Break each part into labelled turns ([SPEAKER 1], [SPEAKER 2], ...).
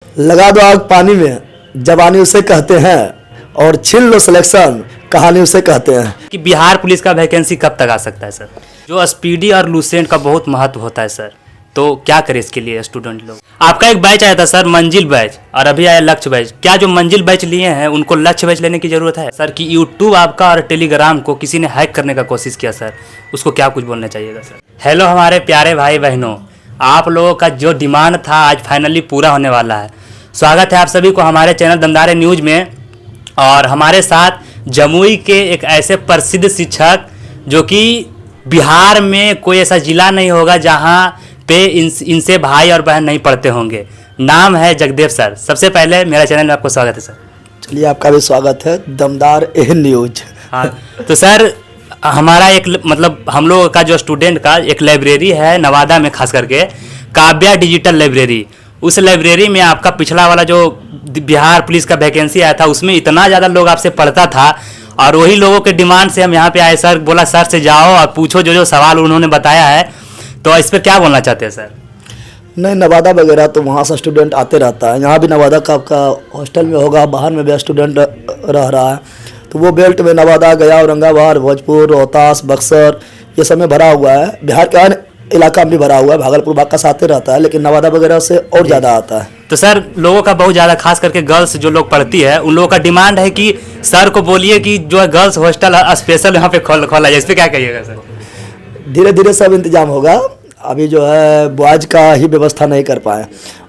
[SPEAKER 1] लगा दो आग पानी में, जवानी उसे कहते हैं, और छीन लो सिलेक्शन, कहानी उसे कहते हैं।
[SPEAKER 2] कि बिहार पुलिस का वैकेंसी कब तक आ सकता है सर? जो स्पीडी और लूसेंट का बहुत महत्व होता है सर, तो क्या करें इसके लिए स्टूडेंट लोग? आपका एक बैच आया था सर, मंजिल बैच, और अभी आया लक्ष्य बैच। क्या जो मंजिल बैच लिए हैं उनको लक्ष्य बैच लेने की जरूरत है सर? कि यूट्यूब आपका और टेलीग्राम को किसी ने हैक करने का कोशिश किया सर, उसको क्या कुछ बोलना चाहिएगा सर? हेलो हमारे प्यारे भाई बहनों, आप लोगों का जो डिमांड था आज फाइनली पूरा होने वाला है। स्वागत है आप सभी को हमारे चैनल दमदार न्यूज में। और हमारे साथ जमुई के एक ऐसे प्रसिद्ध शिक्षक जो कि बिहार में कोई ऐसा जिला नहीं होगा जहां पे इनसे भाई और बहन नहीं पढ़ते होंगे। नाम है जगदेव सर। सबसे पहले मेरा चैनल में आपको स्वागत है सर।
[SPEAKER 1] चलिए, आपका भी स्वागत है दमदार न्यूज।
[SPEAKER 2] हाँ, तो सर हमारा एक मतलब हम लोग का जो स्टूडेंट का एक लाइब्रेरी है नवादा में, खास करके काव्या डिजिटल लाइब्रेरी। उस लाइब्रेरी में आपका पिछला वाला जो बिहार पुलिस का वैकेंसी आया था उसमें इतना ज़्यादा लोग आपसे पढ़ता था, और वही लोगों के डिमांड से हम यहाँ पे आए सर। बोला सर से जाओ और पूछो जो जो सवाल उन्होंने बताया है। तो इस पर क्या बोलना चाहते हैं सर?
[SPEAKER 1] नहीं, नवादा वगैरह तो वहाँ से स्टूडेंट आते रहता है। यहाँ भी नवादा का आपका हॉस्टल में होगा, बाहर में भी स्टूडेंट रह रहा है। तो वो बेल्ट में नवादा, गया, औरंगाबाद, भोजपुर, रोहतास, बक्सर, ये सब में भरा हुआ है। बिहार का इलाका में भी भरा हुआ है, भागलपुर बाग का साथ रहता है, लेकिन नवादा वगैरह से और ज़्यादा आता है।
[SPEAKER 2] तो सर लोगों का बहुत ज़्यादा, खास करके गर्ल्स जो लोग पढ़ती है उन लोगों का डिमांड है कि सर को बोलिए कि जो है गर्ल्स हॉस्टल स्पेशल यहाँ पे खोला जाए। इस पर क्या कहिएगा सर?
[SPEAKER 1] धीरे धीरे सब इंतजाम होगा। अभी जो है बॉयज का ही व्यवस्था नहीं कर पाए,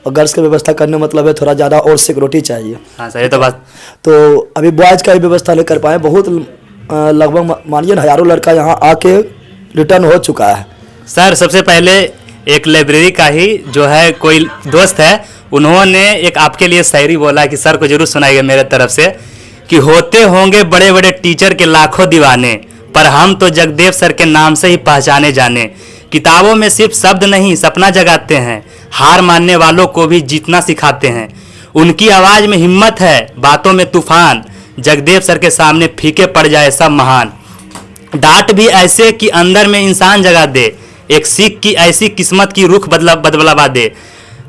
[SPEAKER 1] और गर्ल्स की व्यवस्था करने मतलब है थोड़ा ज़्यादा और सिक्योरिटी चाहिए।
[SPEAKER 2] हाँ सर, ये तो बात।
[SPEAKER 1] तो अभी बॉयज का ही व्यवस्था नहीं कर पाए। बहुत लगभग मानिए हज़ारों लड़का यहाँ आके रिटर्न हो चुका है।
[SPEAKER 2] सर सबसे पहले एक लाइब्रेरी का ही जो है कोई दोस्त है, उन्होंने एक आपके लिए शायरी बोला कि सर को जरूर सुनाइएगा मेरे तरफ से, कि होते होंगे बड़े बड़े टीचर के लाखों दीवाने, पर हम तो जगदेव सर के नाम से ही पहचाने जाने। किताबों में सिर्फ शब्द नहीं सपना जगाते हैं, हार मानने वालों को भी जीतना सिखाते हैं। उनकी आवाज़ में हिम्मत है, बातों में तूफान, जगदेव सर के सामने फीके पड़ जाए सब महान। डांट भी ऐसे कि अंदर में इंसान जगा दे, एक सीख की ऐसी किस्मत की रुख बदलवा दे।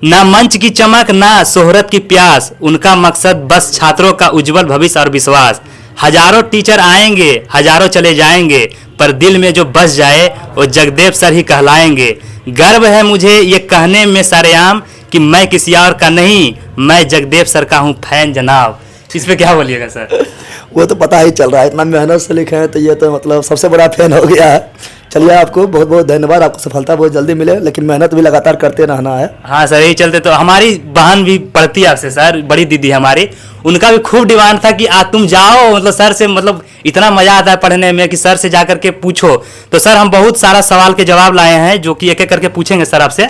[SPEAKER 2] ना मंच की चमक ना शोहरत की प्यास, उनका मकसद बस छात्रों का उज्जवल भविष्य और विश्वास। हजारों टीचर आएंगे, हजारों चले जाएंगे, पर दिल में जो बस जाए वो जगदेव सर ही कहलाएंगे। गर्व है मुझे ये कहने में सरेआम कि मैं किसी और का नहीं, मैं जगदेव सर का हूँ फैन जनाब। इस पे क्या बोलिएगा सर?
[SPEAKER 1] वो तो पता ही चल रहा है, इतना मेहनत से लिखे हैं तो ये तो मतलब सबसे बड़ा फैन हो गया है। चलिए, आपको बहुत बहुत धन्यवाद। आपको सफलता बहुत जल्दी मिले, लेकिन मेहनत भी लगातार करते रहना है।
[SPEAKER 2] हाँ सर, यही चलते। तो हमारी बहन भी पढ़ती है आपसे सर, बड़ी दीदी हमारी, उनका भी खूब डिमांड था कि तुम जाओ, मतलब सर से, मतलब इतना मजा आता है पढ़ने में कि सर से जा करके पूछो। तो सर हम बहुत सारा सवाल के जवाब लाए हैं जो कि एक एक करके पूछेंगे सर आपसे।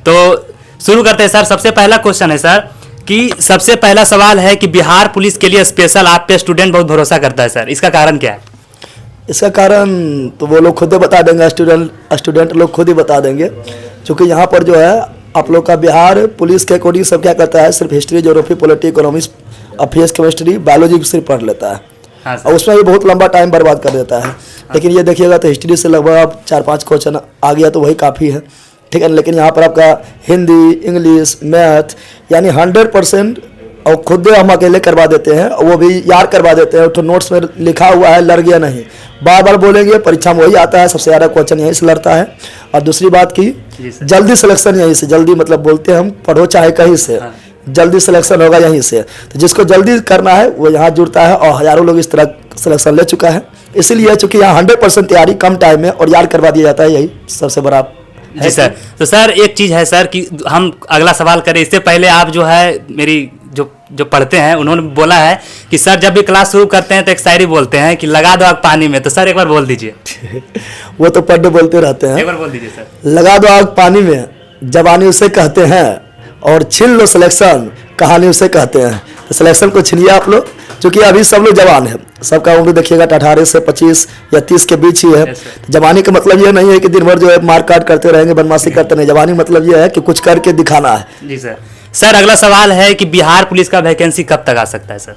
[SPEAKER 2] तो शुरू करते हैं सर। सबसे पहला क्वेश्चन है सर कि सबसे पहला सवाल है कि बिहार पुलिस के लिए स्पेशल आप पे स्टूडेंट बहुत भरोसा करता है सर, इसका कारण क्या है?
[SPEAKER 1] इसका कारण तो वो लोग खुद ही बता देंगे, स्टूडेंट लोग खुद ही बता देंगे। क्योंकि यहाँ पर जो है आप लोग का बिहार पुलिस के अकॉर्डिंग सब क्या करता है, सिर्फ history, geography, polity, economics, affairs, chemistry, biology सिर्फ पढ़ लेता है।
[SPEAKER 2] हाँ
[SPEAKER 1] और उसमें भी बहुत लंबा टाइम बर्बाद कर देता है। लेकिन ये देखिएगा तो हिस्ट्री से लगभग आप 4-5 क्वेश्चन आ गया तो वही काफ़ी है, ठीक है। लेकिन यहाँ पर आपका हिंदी, इंग्लिश, मैथ, यानी 100% और खुद हम अकेले करवा देते हैं, और वो भी याद करवा देते हैं। तो नोट्स में लिखा हुआ है, लड़ गया नहीं, बार बार बोलेंगे, परीक्षा में वही आता है, सबसे ज़्यादा क्वेश्चन यहीं से लड़ता है। और दूसरी बात की जल्दी सिलेक्शन यहीं से, जल्दी मतलब बोलते हैं हम, पढ़ो चाहे कहीं से, जल्दी सिलेक्शन होगा यहीं से। तो जिसको जल्दी करना है वो यहाँ जुड़ता है, और हज़ारों लोग इस तरह सिलेक्शन ले चुका है। इसीलिए चूँकि यहाँ 100% तैयारी कम टाइम में और याद करवा दिया जाता है, यही सबसे बड़ा
[SPEAKER 2] जी सर। तो सर एक चीज़ है सर कि हम अगला सवाल करें इससे पहले, आप जो है मेरी जो पढ़ते हैं उन्होंने बोला है कि सर जब भी क्लास शुरू करते हैं तो एक शायरी बोलते हैं कि लगा दो आग पानी में। तो सर एक बार बोल दीजिए।
[SPEAKER 1] वो तो पढ़ने बोलते रहते हैं।
[SPEAKER 2] एक बार बोल दीजिए सर।
[SPEAKER 1] लगा दो आग पानी में, जवानी उसे कहते हैं, और छीन लो सिलेक्शन, कहानी उसे कहते हैं। तो सिलेक्शन को छीनिए आप लोग, क्योंकि अभी सब लोग जवान है। सबका उम्र देखिएगा 18 से 25 या 30 के बीच ही है। जवानी का मतलब ये नहीं है कि दिन भर जो है मार काट करते रहेंगे, बदमाशी करते नहीं। जवानी मतलब ये है कि कुछ करके दिखाना है।
[SPEAKER 2] जी सर। सर अगला सवाल है कि बिहार पुलिस का वैकेंसी कब तक आ सकता है सर?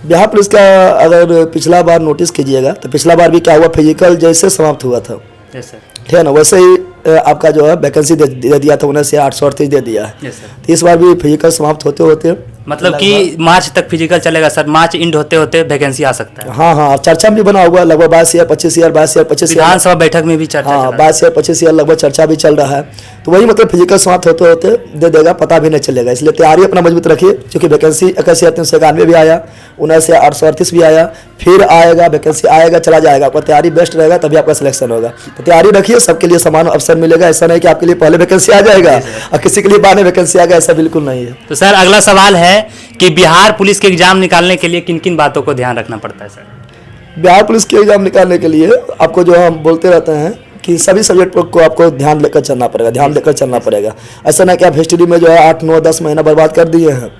[SPEAKER 1] बिहार पुलिस का अगर पिछला बार नोटिस कीजिएगा तो पिछला बार भी क्या हुआ, फिजिकल जैसे समाप्त हुआ था, ठीक है ना, वैसे ही आपका जो है वैकेंसी दे दिया था, 19 से 838 दे दिया है।
[SPEAKER 2] Yes sir.
[SPEAKER 1] तो इस बार भी फिजिकल समाप्त होते होते
[SPEAKER 2] मतलब कि मार्च तक फिजिकल चलेगा सर, मार्च एंड होते होते वैकेंसी आ सकता है।
[SPEAKER 1] हाँ हाँ, चर्चा भी बना हुआ है, लगभग 22 या 25 या 22 या 25
[SPEAKER 2] विधानसभा बैठक में भी चर्चा
[SPEAKER 1] हाँ
[SPEAKER 2] चला
[SPEAKER 1] 22 या 25 या लगभग चर्चा भी चल रहा है। तो वही मतलब फिजिकल समाप्त होते होते दे देगा, पता भी नहीं चलेगा। इसलिए तैयारी अपना मजबूत रखिए, क्योंकि वैकेंसी 81,391 भी आया, 19 या 838 भी आया, फिर आएगा, वैकेंसी आएगा चला जाएगा। आपका तैयारी बेस्ट रहेगा तभी आपका सिलेक्शन होगा। तो तैयारी रखिए, सबके लिए समान अवसर मिलेगा। ऐसा नहीं कि आपके लिए पहले वैकेंसी आ जाएगा और किसी के लिए बाद में वैकेंसी आ गया, ऐसा बिल्कुल नहीं है।
[SPEAKER 2] तो सर अगला सवाल है कि बिहार पुलिस के एग्जाम निकालने के लिए किन किन बातों को ध्यान रखना पड़ता है सर?
[SPEAKER 1] बिहार पुलिस के एग्जाम निकालने के लिए आपको जो हम बोलते रहते हैं कि सभी सब्जेक्ट को आपको ध्यान लेकर चलना पड़ेगा, ध्यान देकर चलना पड़ेगा। ऐसा नहीं कि आप हिस्ट्री में जो है 8, 9, 10 महीना बर्बाद कर दिए हैं,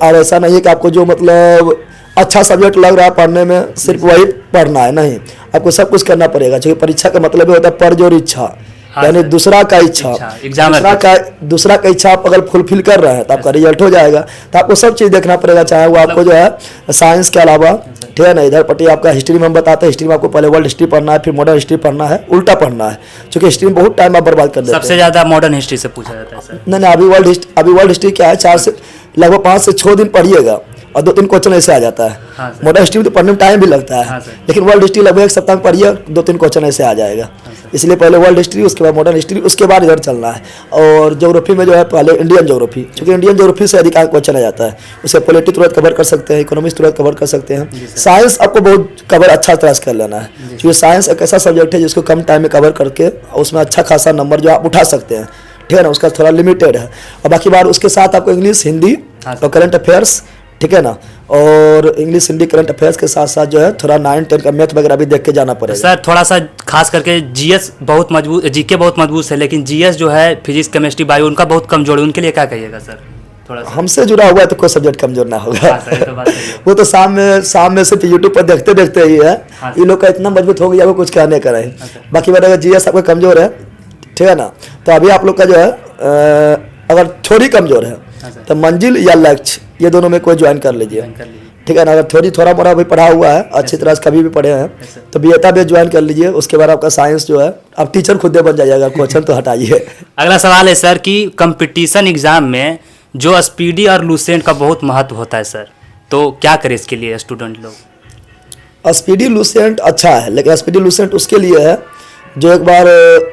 [SPEAKER 1] और ऐसा नहीं है कि आपको जो मतलब अच्छा सब्जेक्ट लग रहा है पढ़ने में सिर्फ वही पढ़ना है, नहीं, आपको सब कुछ करना पड़ेगा। क्योंकि परीक्षा का मतलब होता है पर जोर इच्छा, यानी दूसरा का इच्छा, दूसरा का इच्छा आप अगर फुलफिल कर रहे हैं तो आपका रिजल्ट हो जाएगा। तो आपको सब चीज़ देखना पड़ेगा, चाहे वो आपको जो है साइंस के अलावा, ठीक है ना, इधर पट्टी आपका हिस्ट्री में हम बताते हैं, हिस्ट्री में आपको पहले वर्ल्ड हिस्ट्री पढ़ना है, फिर मॉडर्न हिस्ट्री पढ़ना है, उल्टा पढ़ना है, क्योंकि हिस्ट्री में बहुत टाइम आप बर्बाद कर देते हैं।
[SPEAKER 2] सबसे ज़्यादा मॉडर्न हिस्ट्री से पूछा जाता है सर।
[SPEAKER 1] नहीं, अभी वर्ल्ड हिस्ट्री क्या है, 4 से लगभग 5 से 6 दिन पढ़िएगा और 2-3 क्वेश्चन ऐसे आ जाता है।
[SPEAKER 2] हाँ
[SPEAKER 1] मॉडर्न हिस्ट्री में तो पढ़ने में टाइम भी लगता है, लेकिन वर्ल्ड हिस्ट्री लगभग 1 सप्ताह में पढ़िए, 2-3 क्वेश्चन ऐसे आ जाएगा। इसलिए पहले वर्ल्ड हिस्ट्री, उसके बाद मॉडर्न हिस्ट्री, उसके बाद इधर चलना है। और ज्योग्राफी में जो है पहले इंडियन ज्योग्राफी, क्योंकि इंडियन ज्योग्राफी से अधिकांश क्वेश्चन आ जाता है। उसे पॉलिटी तुरंत कवर कर सकते हैं, इकोनॉमिक्स तुरंत कवर कर सकते हैं। साइंस आपको बहुत कवर अच्छा तरह से कर लेना है, क्योंकि साइंस एक ऐसा सब्जेक्ट है जिसको कम टाइम में कवर करके उसमें अच्छा खासा नंबर जो आप उठा सकते हैं, ठीक है ना, उसका थोड़ा लिमिटेड है। और बाकी बार उसके साथ आपको इंग्लिश, हिंदी और करंट अफेयर्स, ठीक है ना, और इंग्लिश, हिंदी, करंट अफेयर्स के साथ साथ जो है थोड़ा 9, 10 का मैथ वगैरह भी देख के जाना पड़ेगा।
[SPEAKER 2] सर थोड़ा सा खास करके जीएस बहुत मजबूत, जीके बहुत मजबूत है, लेकिन जीएस जो है फिजिक्स, केमिस्ट्री, बायो उनका बहुत कमजोर है, उनके लिए क्या कहिएगा सर? थोड़ा सा
[SPEAKER 1] हमसे जुड़ा हुआ है तो कोई सब्जेक्ट कमजोर ना होगा।
[SPEAKER 2] हाँ सर, ये तो बात सही है।
[SPEAKER 1] वो तो शाम में सिर्फ यूट्यूब पर देखते देखते ही है, ये लोग का इतना मजबूत हो गया वो कुछ कहने का नहीं। बाकी बात अगर जीएस आपका कमजोर है, ठीक है ना, तो अभी आप लोग का जो है अगर थोड़ी कमजोर है तो मंजिल या लक्ष्य, ये दोनों में कोई ज्वाइन कर लीजिए, ठीक है ना। अगर थोड़ा मोड़ा भी पढ़ा हुआ है, अच्छी तरह से कभी भी पढ़े हैं, तो बीएटा भी ज्वाइन कर लीजिए। उसके बाद आपका साइंस जो है, आप टीचर खुद बन जाइएगा, क्वेश्चन तो हटाइए।
[SPEAKER 2] अगला सवाल है सर कि कंपटीशन एग्जाम में जो स्पीडी और लूसेंट का बहुत महत्व होता है सर, तो क्या करें इसके लिए स्टूडेंट लोग?
[SPEAKER 1] स्पीडी लूसेंट अच्छा है, लेकिन स्पीडी लूसेंट उसके लिए है जो एक बार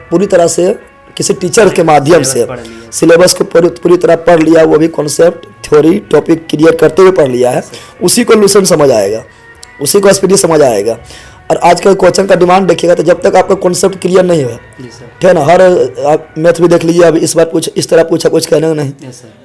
[SPEAKER 1] पूरी तरह से किसी टीचर के माध्यम से सिलेबस को पूरी तरह पढ़ लिया, वो भी कॉन्सेप्ट, थ्योरी, टॉपिक क्लियर करते हुए पढ़ लिया है, उसी को लूसेंट समझ आएगा, उसी को स्पीडी समझ आएगा। और आजकल क्वेश्चन का डिमांड देखिएगा तो जब तक आपका कॉन्सेप्ट क्लियर नहीं हो, ठीक है ना, हर आप मैथ भी देख लीजिए, अब इस बार इस तरह पूछा, कुछ कहने को नहीं,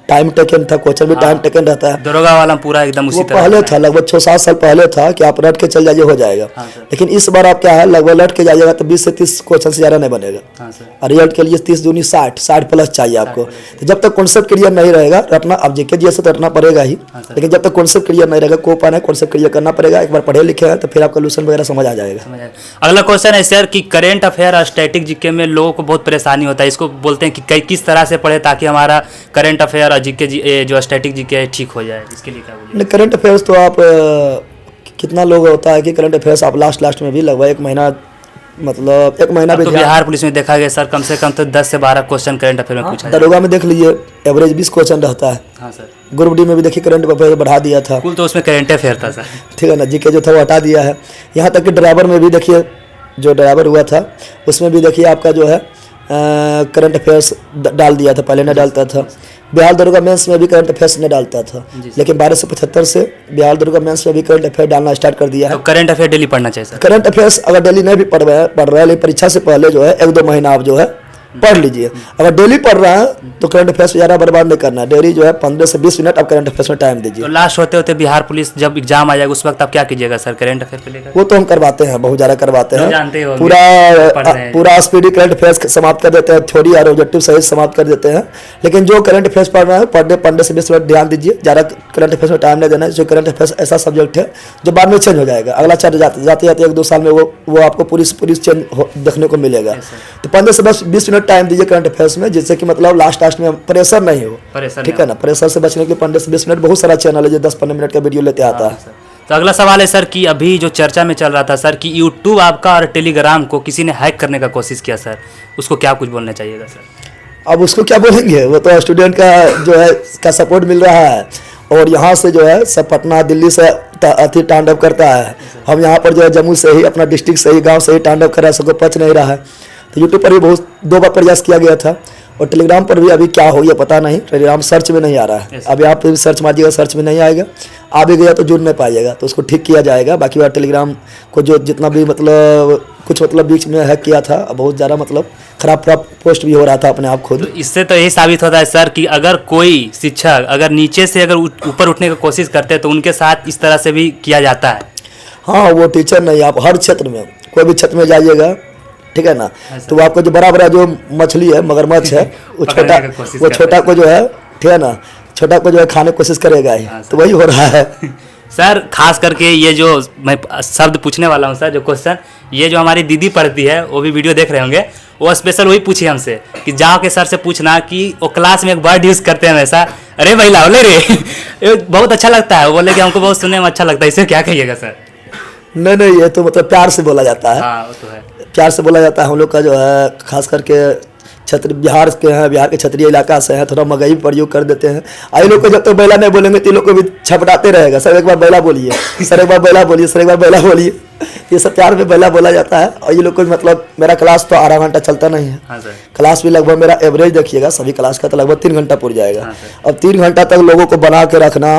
[SPEAKER 1] टाइम टेकन था, क्वेश्चन भी टाइम टेकन रहता है।
[SPEAKER 2] दरोगा वाला पूरा एकदम उसी तरह
[SPEAKER 1] पहले था, लगभग 6-7 साल पहले था कि आप रट के चल जाइए हो जाएगा, लेकिन इस बार आप क्या है, लगभग रट के जाइएगा तो 20 से 30 क्वेश्चन से ज़्यादा नहीं बनेगा। और रिजल्ट के लिए 30 दूनी 60 प्लस चाहिए आपको। तो जब तक कॉन्सेप्ट क्लियर नहीं रहेगा, रटना, अब जेके जैसे तो रटना पड़ेगा ही, लेकिन जब तक कॉन्सेप्ट क्लियर नहीं रहेगा, को पाना है, कॉन्सेप्ट क्लियर करना पड़ेगा। एक बार पढ़े लिखे हैं तो फिर आपका लूसेंट वगैरह समझ आ जाएगा।
[SPEAKER 2] अगला क्वेश्चन है सर कि करंट अफेयर और स्टैटिक जीके में लोगों को बहुत परेशानी होता है, इसको बोलते हैं कि किस तरह से पढ़े ताकि हमारा करंट अफेयर और जीके जो स्टैटिक जीके ठीक हो जाए, इसके लिए क्या बोलिए?
[SPEAKER 1] करंट अफेयर्स तो आप कितना लोग होता है कि करंट अफेयर्स आप लास्ट में भी लगभग 1 महीना, मतलब 1 महीना भी।
[SPEAKER 2] तो बिहार पुलिस में देखा गया सर कम से कम तो 10 से 12 क्वेश्चन करंट अफेयर में पूछा।
[SPEAKER 1] दरोगा में देख लीजिए एवरेज 20 क्वेश्चन रहता है।
[SPEAKER 2] हाँ सर।
[SPEAKER 1] ग्रुप डी में भी देखिए करंट अफेयर बढ़ा दिया था,
[SPEAKER 2] कुल तो उसमें करंट अफेयर था सर,
[SPEAKER 1] ठीक है ना, जीके जो था वो हटा दिया है। यहाँ तक कि ड्राइवर में भी देखिए, जो ड्राइवर हुआ था उसमें भी देखिए आपका जो है करंट अफेयर्स डाल दिया था, पहले नहीं डालता था। बिहार दरोगा मेंस में भी करंट अफेयर्स नहीं डालता था, लेकिन 1275 से बिहार दरोगा मेंस में भी करंट अफेयर डालना स्टार्ट कर दिया है।
[SPEAKER 2] तो करंट अफेयर डेली पढ़ना चाहिए सर?
[SPEAKER 1] करंट अफेयर्स अगर डेली नहीं भी पढ़ रहे हैं, लेकिन परीक्षा से पहले जो है 1-2 महीना आप जो है पढ़ लीजिए। अगर डेली पढ़ रहे हैं तो करंट अफेयर्स ज़्यादा बर्बाद नहीं करना है, डेली जो है 15 से 20 मिनट आप करंट अफेयर्स में टाइम दीजिए।
[SPEAKER 2] तो लास्ट होते होते बिहार पुलिस जब एग्जाम आ जाएगा उस वक्त आप क्या कीजिएगा सर करंट अफेयर को लेकर?
[SPEAKER 1] वो तो हम करवाते हैं, बहुत ज़्यादा करवाते हैं,
[SPEAKER 2] जानते हो
[SPEAKER 1] पूरा स्पीडी करंट अफेयर्स समाप्त कर देते हैं, थ्योरी और ऑब्जेक्टिव सहित समाप्त कर देते हैं। लेकिन जो करंट अफेयर्स पढ़ रहे हैं पर डे 15 से 20 मिनट ध्यान दीजिए, ज़्यादा करंट अफेयर्स में टाइम नहीं देना है। जो करंट अफेयर्स ऐसा सब्जेक्ट है जो बाद में चेंज हो जाएगा, अगला चैप्टर जाते 1-2 साल में वो आपको पूरी चेंज देखने को मिलेगा। तो 15 से 20 मिनट टाइम दीजिए करंट अफेयर्स में, जिससे कि मतलब लास्ट में प्रेशर नहीं हो, ठीक है ना। प्रेशर से बचने के लिए 15 से 20 मिनट बहुत सारा चैनल है जो 10-15 मिनट का वीडियो लेते आता है।
[SPEAKER 2] तो अगला सवाल है सर कि अभी जो चर्चा में चल रहा था सर कि यूट्यूब आपका और टेलीग्राम को किसी ने हैक करने का कोशिश किया सर, उसको क्या कुछ बोलना चाहिएगा सर?
[SPEAKER 1] अब उसको क्या बोलेंगे, वो तो स्टूडेंट का जो है का सपोर्ट मिल रहा है, और यहाँ से जो है सब पटना दिल्ली से अति तांडव करता है। हम यहाँ पर जो है जम्मू से ही, अपना डिस्ट्रिक्ट से ही, गांव से ही तांडव कर रहा है, सबको पच नहीं रहा है। तो यूट्यूब पर भी बहुत 2 बार प्रयास किया गया था, और टेलीग्राम पर भी अभी क्या हो गया पता नहीं, टेलीग्राम सर्च में नहीं आ रहा है। अभी आप भी सर्च मारिएगा, सर्च में नहीं आएगा, आ भी गया तो जुड़ नहीं पाइएगा, तो उसको ठीक किया जाएगा। बाकी बार टेलीग्राम को जो जितना भी मतलब कुछ मतलब बीच में हैक किया था, बहुत ज़्यादा मतलब खराब पोस्ट भी हो रहा था अपने आप खुद।
[SPEAKER 2] तो इससे तो यही साबित होता है सर कि अगर कोई शिक्षक अगर नीचे से अगर ऊपर उठने की कोशिश करते हैं तो उनके साथ इस तरह से भी किया जाता है।
[SPEAKER 1] हाँ, वो टीचर नहीं, आप हर क्षेत्र में कोई भी क्षेत्र में जाइएगा, ठीक है ना, तो आपको जो बड़ा बड़ा जो मछली है, मगरमच्छ है, वो छोटा को जो है, ठीक है ना, छोटा को जो है खाने की कोशिश करेगा ही। तो वही हो रहा है
[SPEAKER 2] सर। खास करके ये जो मैं शब्द पूछने वाला हूँ सर, जो क्वेश्चन ये जो हमारी दीदी पढ़ती है वो भी वीडियो देख रहे होंगे, वो स्पेशल वही पूछी हमसे कि जाओ के सर से पूछना कि वो क्लास में एक वर्ड यूज़ करते हैं हमेशा, अरे भाई लाओले रे ये बहुत अच्छा लगता है, वो बोले कि हमको बहुत सुनने में अच्छा लगता है, इसे क्या कहिएगा सर?
[SPEAKER 1] नहीं, ये तो मतलब प्यार से बोला जाता है।
[SPEAKER 2] हाँ, वो तो है,
[SPEAKER 1] प्यार से बोला जाता है। हम लोग का जो है खास करके क्षेत्र बिहार के हैं, बिहार के क्षेत्रीय इलाका से है, थोड़ा मगही प्रयोग कर देते हैं। आई लोग को जब तक बैला नहीं बोलेंगे तो लोग को भी छपटाते रहेगा, सर एक बार बैला बोलिए, सर एक बार बैला बोलिए, सर एक बार बैला बोलिए, ये सब प्यार में बैला बोला जाता है। और ये लोग को मतलब मेरा क्लास तो आधा घंटा चलता नहीं है।
[SPEAKER 2] हाँ सर।
[SPEAKER 1] क्लास भी लगभग मेरा एवरेज देखिएगा सभी क्लास का तो लगभग 3 घंटा पूर जाएगा।
[SPEAKER 2] हाँ
[SPEAKER 1] अब 3 घंटा तक लोगों को बना के रखना,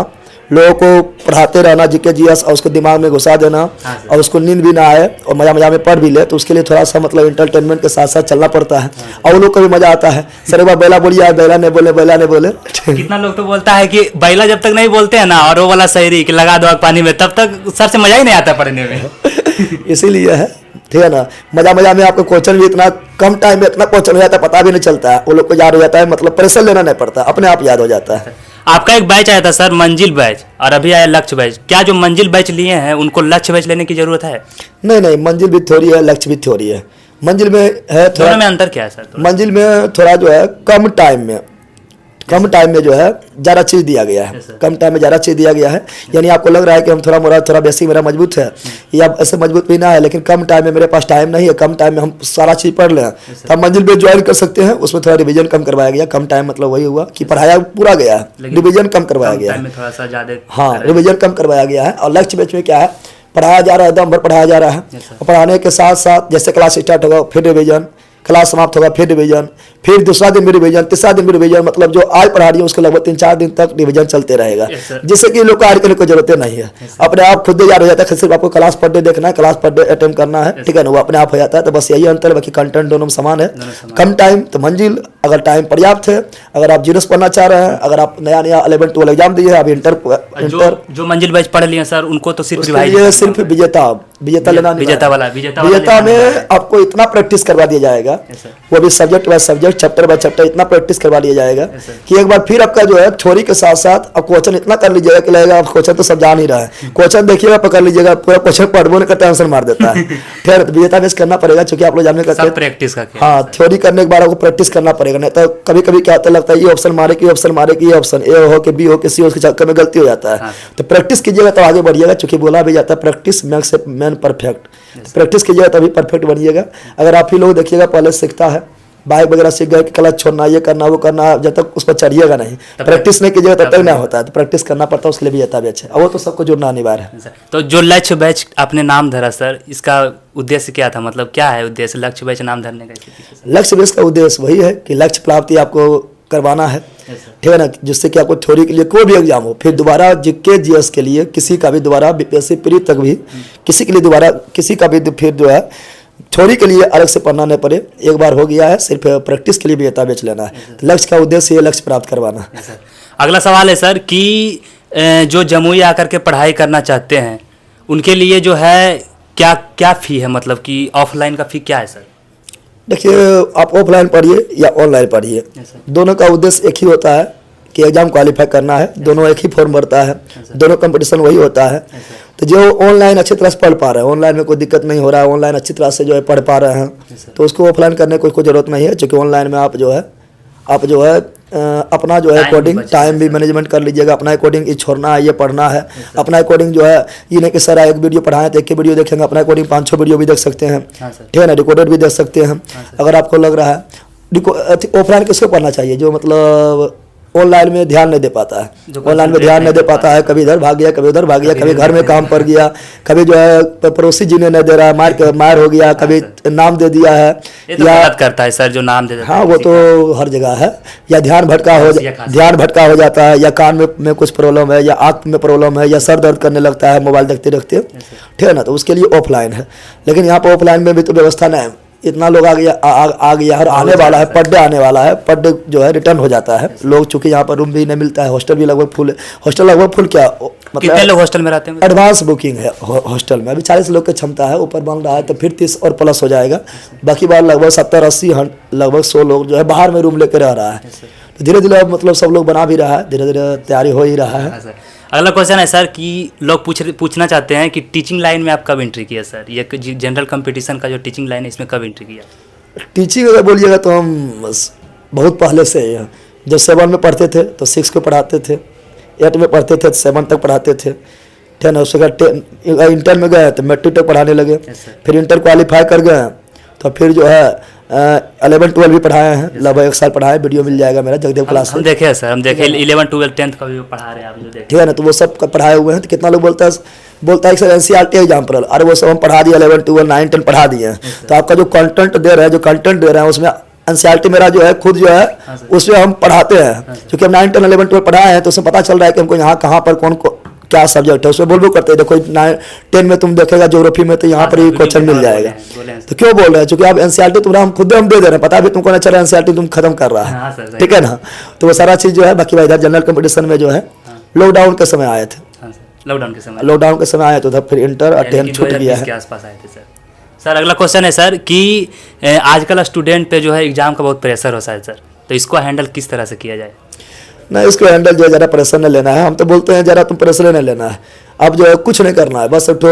[SPEAKER 1] लोगों को पढ़ाते रहना जीके जीएस, और उसको दिमाग में घुसा देना, और उसको नींद भी ना आए और मजा मजा में पढ़ भी ले, तो उसके लिए थोड़ा सा मतलब इंटरटेनमेंट के साथ साथ चलना पड़ता है। और उन लोग को भी मजा आता है, सर एक बार बैला बोलिए, बैला नहीं बोले, बैला नहीं बोले।
[SPEAKER 2] कितना लोग तो बोलता है कि बैला जब तक नहीं बोलते हैं ना, और वो वाला शायरी कि लगा दो आग पानी में, तब तक सर से मजा ही नहीं आता पढ़ने में
[SPEAKER 1] इसीलिए है, ठीक है ना, मजा मजा में आपको क्वेश्चन भी इतना कम टाइम में इतना क्वेश्चन हो जाता है, पता भी नहीं चलता है, वो लोग को याद हो जाता है, मतलब प्रेशर लेना नहीं पड़ता, अपने आप याद हो जाता है।
[SPEAKER 2] आपका एक बैच आया था सर, मंजिल बैच, और अभी आया लक्ष्य बैच। क्या जो मंजिल बैच लिए हैं उनको लक्ष्य बैच लेने की जरूरत है?
[SPEAKER 1] नहीं, मंजिल भी थ्योरी है, लक्ष्य भी थ्योरी है। मंजिल में है थोड़ा,
[SPEAKER 2] दोनों में अंतर क्या है सर?
[SPEAKER 1] मंजिल में थोड़ा जो है कम टाइम में जो है ज़्यादा चीज़ दिया गया है, कम टाइम में ज़्यादा चीज़ दिया गया है। यानी आपको लग रहा है कि हम थोड़ा बेसिक मेरा मजबूत है, या ऐसे मजबूत भी ना है, लेकिन कम टाइम में मेरे पास टाइम नहीं है, कम टाइम में हम सारा चीज़ पढ़ लें, तो हम मंजिल में ज्वाइन कर सकते हैं। उसमें थोड़ा रिवीजन कम करवाया गया, कम टाइम मतलब वही हुआ कि पढ़ाया पूरा गया है, रिवीजन कम करवाया गया है,
[SPEAKER 2] थोड़ा सा ज़्यादा,
[SPEAKER 1] हाँ रिवीजन कम करवाया गया है। और लक्ष्य बैच में क्या है, पढ़ाया जा रहा है, दम भर पढ़ाया जा रहा है, और पढ़ाने के साथ साथ जैसे क्लास स्टार्ट होगा फिर रिवीजन, क्लास समाप्त होगा फिर रिवीजन, फिर दूसरा दिन भी रिवीजन, तीसरा दिन भी रिवीजन, मतलब जो आज पढ़ा रही है उसको लगभग 3-4 दिन तक रिवीजन चलते रहेगा, जिससे कि लोग को आज करने की जरूरत नहीं है, अपने आप खुद याद हो जाता है। सिर्फ आपको क्लास पर डे देखना है, क्लास पर डे अटेंड करना है, ठीक है ना, वो अपने आप हो जाता है। तो बस यही अंतर है, बाकी कंटेंट दोनों में समान है। कम टाइम तो मंजिल, अगर टाइम पर्याप्त है, अगर आप जीरो से पढ़ना चाह रहे हैं, अगर आप नया 11 12 एग्जाम दिए हैं, अभी इंटर
[SPEAKER 2] जो मंजिल बैच पढ़ लिए सर उनको तो सिर्फ
[SPEAKER 1] सिर्फ विजेता लेना, विजेता में आपको इतना प्रैक्टिस करवा दिया जाएगा, वो भी subject by subject, chapter by chapter इतना प्रैक्टिस करवा दिया जाएगा कि एक बार फिर आपका जो है थ्योरी के साथ साथ अब क्वेश्चन इतना कर लीजिएगा कि लगेगा आप क्वेश्चन तो सब जान ही रहा है, क्वेश्चन देखिएगा पकड़ लीजिएगा, पूरा क्वेश्चन पढ़बो नहीं करते आंसर मार देता है। फिर तो विजेता बेस करना पड़ेगा, क्योंकि आप लोग जानने करते
[SPEAKER 2] प्रैक्टिस का,
[SPEAKER 1] हाँ थ्योरी करने के बाद आपको प्रैक्टिस करना पड़ेगा, नहीं तो कभी कभी क्या होता लगता है ये ऑप्शन मारे कि ऑप्शन मारे कि ये ऑप्शन ए हो कि बी हो कि सी हो, उसके चक्कर में गलती हो जाता है। तो प्रैक्टिस कीजिएगा तो आगे बढ़िएगा, क्योंकि बोला भी जाता है practice makes man perfect. Practice कीजिएगा तभी परफेक्ट बनिएगा। अगर आप ही लोग देखिएगा पहले सीखता है, बाइक वगैरह सीख गए कि क्लच छोड़ना, ये करना वो करना, जब तक उस पर चढ़िएगा नहीं, प्रैक्टिस नहीं कीजिएगा तब तक नहीं होता है। तो प्रैक्टिस करना पड़ता है, उसके लिए भी जाता भी अच्छा है, वो तो सबको जुड़ना अनिवार्य है।
[SPEAKER 2] तो जो लक्ष्य बैच आपने नाम धरा सर, इसका उद्देश्य क्या था, मतलब क्या है उद्देश्य लक्ष्य बैच नाम धरने का?
[SPEAKER 1] लक्ष्य बैच का उद्देश्य वही है कि लक्ष्य प्राप्ति आपको करवाना है, ठीक है ना, जिससे कि आपको थ्योरी के लिए कोई भी एग्जाम हो, फिर दोबारा जीके जीएस के लिए किसी का भी दोबारा बीपीएससी प्री तक भी किसी के लिए दोबारा किसी का भी फिर जो है थ्योरी के लिए अलग से पढ़ना नहीं पड़े। एक बार हो गया है, सिर्फ प्रैक्टिस के लिए विजेता बैच लेना है। लक्ष्य का उद्देश्य ये लक्ष्य प्राप्त करवाना है।
[SPEAKER 2] अगला सवाल है सर कि जो जमुई आकर के पढ़ाई करना चाहते हैं उनके लिए जो है क्या क्या फ़ी है, मतलब कि ऑफलाइन का फ़ी क्या है सर?
[SPEAKER 1] देखिए, आप ऑफलाइन पढ़िए या ऑनलाइन पढ़िए, दोनों का उद्देश्य एक ही होता है कि एग्जाम क्वालिफाई करना है, दोनों एक ही फॉर्म भरता है, दोनों कंपटीशन वही होता है। तो जो ऑनलाइन अच्छी तरह से पढ़ पा रहे हैं, ऑनलाइन में कोई दिक्कत नहीं हो रहा है, ऑनलाइन अच्छी तरह से जो है पढ़ पा रहे हैं, तो उसको ऑफलाइन करने की कोई ज़रूरत नहीं है, क्योंकि ऑनलाइन में आप जो है अपना जो है
[SPEAKER 2] Time
[SPEAKER 1] अकॉर्डिंग
[SPEAKER 2] भी बचेगा,
[SPEAKER 1] टाइम भी मैनेजमेंट कर लीजिएगा, अपना अकॉर्डिंग ये छोड़ना है, ये पढ़ना है, अपना अकॉर्डिंग जो है ये नहीं कि सर एक वीडियो पढ़ाएं तो एक ही वीडियो देखेंगे, अपना अकॉर्डिंग 5-6 वीडियो भी देख सकते हैं,
[SPEAKER 2] हाँ सर।
[SPEAKER 1] ठीक है ना, रिकॉर्डेड भी देख सकते हैं। अगर आपको लग रहा है ऑफलाइन किसको पढ़ना चाहिए, जो मतलब ऑनलाइन में ध्यान नहीं दे पाता है,
[SPEAKER 2] जो
[SPEAKER 1] ऑनलाइन में ध्यान नहीं दे पाता है, कभी इधर भाग गया, कभी उधर भाग गया, कभी घर में काम पड़ गया, कभी जो है पड़ोसी जी ने नहीं दे रहा है, मार हो गया, कभी नाम दे दिया है,
[SPEAKER 2] ये तो गलत करता है सर जो नाम दे देता
[SPEAKER 1] हाँ
[SPEAKER 2] है
[SPEAKER 1] वो
[SPEAKER 2] किसी
[SPEAKER 1] तो हर जगह है, या ध्यान भटका हो जाता है, या कान में कुछ प्रॉब्लम है, या आँख में प्रॉब्लम है, या सर दर्द करने लगता है मोबाइल देखते देखते, ठीक है ना, तो उसके लिए ऑफलाइन है। लेकिन यहाँ पर ऑफलाइन में भी तो व्यवस्था नहीं है, इतना लोग आ गया और आने वाला है, पर डे आने वाला है, पर डे जो है रिटर्न हो जाता है लोग, चूंकि यहाँ पर रूम भी नहीं मिलता है, हॉस्टल भी लगभग फुल है, हॉस्टल लगभग फुल क्या
[SPEAKER 2] कितने
[SPEAKER 1] मतलब
[SPEAKER 2] लोग हॉस्टल में रहते हैं?
[SPEAKER 1] एडवांस बुकिंग है हॉस्टल में, अभी 40 लोग की क्षमता है, ऊपर बन रहा है तो फिर 30 और प्लस हो जाएगा, बाकी बार लगभग 70-80 लगभग 100 लोग जो है बाहर में रूम लेकर रह रहा है। तो धीरे धीरे अब मतलब सब लोग बना भी रहा है, धीरे धीरे तैयारी हो ही रहा है।
[SPEAKER 2] हाँ सर। अगला क्वेश्चन है सर कि लोग पूछना चाहते हैं कि टीचिंग लाइन में आप कब एंट्री किया सर, ये जनरल कंपटीशन का जो टीचिंग लाइन है इसमें कब एंट्री किया?
[SPEAKER 1] टीचिंग अगर बोलिएगा तो हम बहुत पहले से ही हैं, जब 7 में पढ़ते थे तो 6 को पढ़ाते थे, 8 में पढ़ते थे तो 7 तक पढ़ाते थे, ठीक है ना, उसके बाद इंटर में गए तो मैट्रिक तक पढ़ाने लगे, फिर इंटर क्वालिफाई कर गए तो फिर जो है 11-12 भी पढ़ाए हैं, लगभग 1 साल पढ़ाए, वीडियो मिल जाएगा मेरा जगदेव क्लास
[SPEAKER 2] हम देखे सर, हम देखे 11, 12, 10th का भी पढ़ा रहे हैं आप जो देखे,
[SPEAKER 1] ठीक है ना, तो वो सब पढ़ाए हुए हैं। तो कितना लोग बोलता है सर NCERT एग्जाम पर, अरे वो सब हम पढ़ा दिए, 11, 12, 9, 10 पढ़ा दिए हैं, तो आपका जो कंटेंट दे रहे हैं उसमें NCERT मेरा जो है खुद जो है उसमें हम पढ़ाते हैं, क्योंकि हम 9, 10, 11, 12 पढ़ाए हैं, तो उसमें पता चल रहा है कि हमको यहाँ कहाँ पर कौन क्या सब्जेक्ट है, उसमें बोल करते हैं, देखो 10 में तुम देखेगा ज्योग्राफी में तो यहाँ पर ये क्वेश्चन मिल जाएगा, तो क्यों बोल रहे हैं, क्योंकि आप NCERT तुम्हारा हम खुद हम दे दे रहे हैं, पता भी तुमको नहीं चल रहा NCERT तुम खत्म कर रहा है, ठीक है ना, तो वो सारा चीज़ जो है, बाकी इधर जनरल कंपटीशन में जो है लॉकडाउन के समय आए थे, लॉकडाउन के समय आए तो तब फिर इंटर और 10 छूट गया है।
[SPEAKER 2] के आसपास आए थे सर। सर अगला क्वेश्चन है सर कि आजकल स्टूडेंट पे जो है एग्जाम का बहुत प्रेशर होता है सर, तो इसको हैंडल किस तरह से किया जाए?
[SPEAKER 1] ना इसको हैंडल जो है ज़रा प्रेशर नहीं लेना है, हम तो बोलते हैं ज़रा तुम प्रेशर नहीं लेना है, अब जो है कुछ नहीं करना है, बस उठो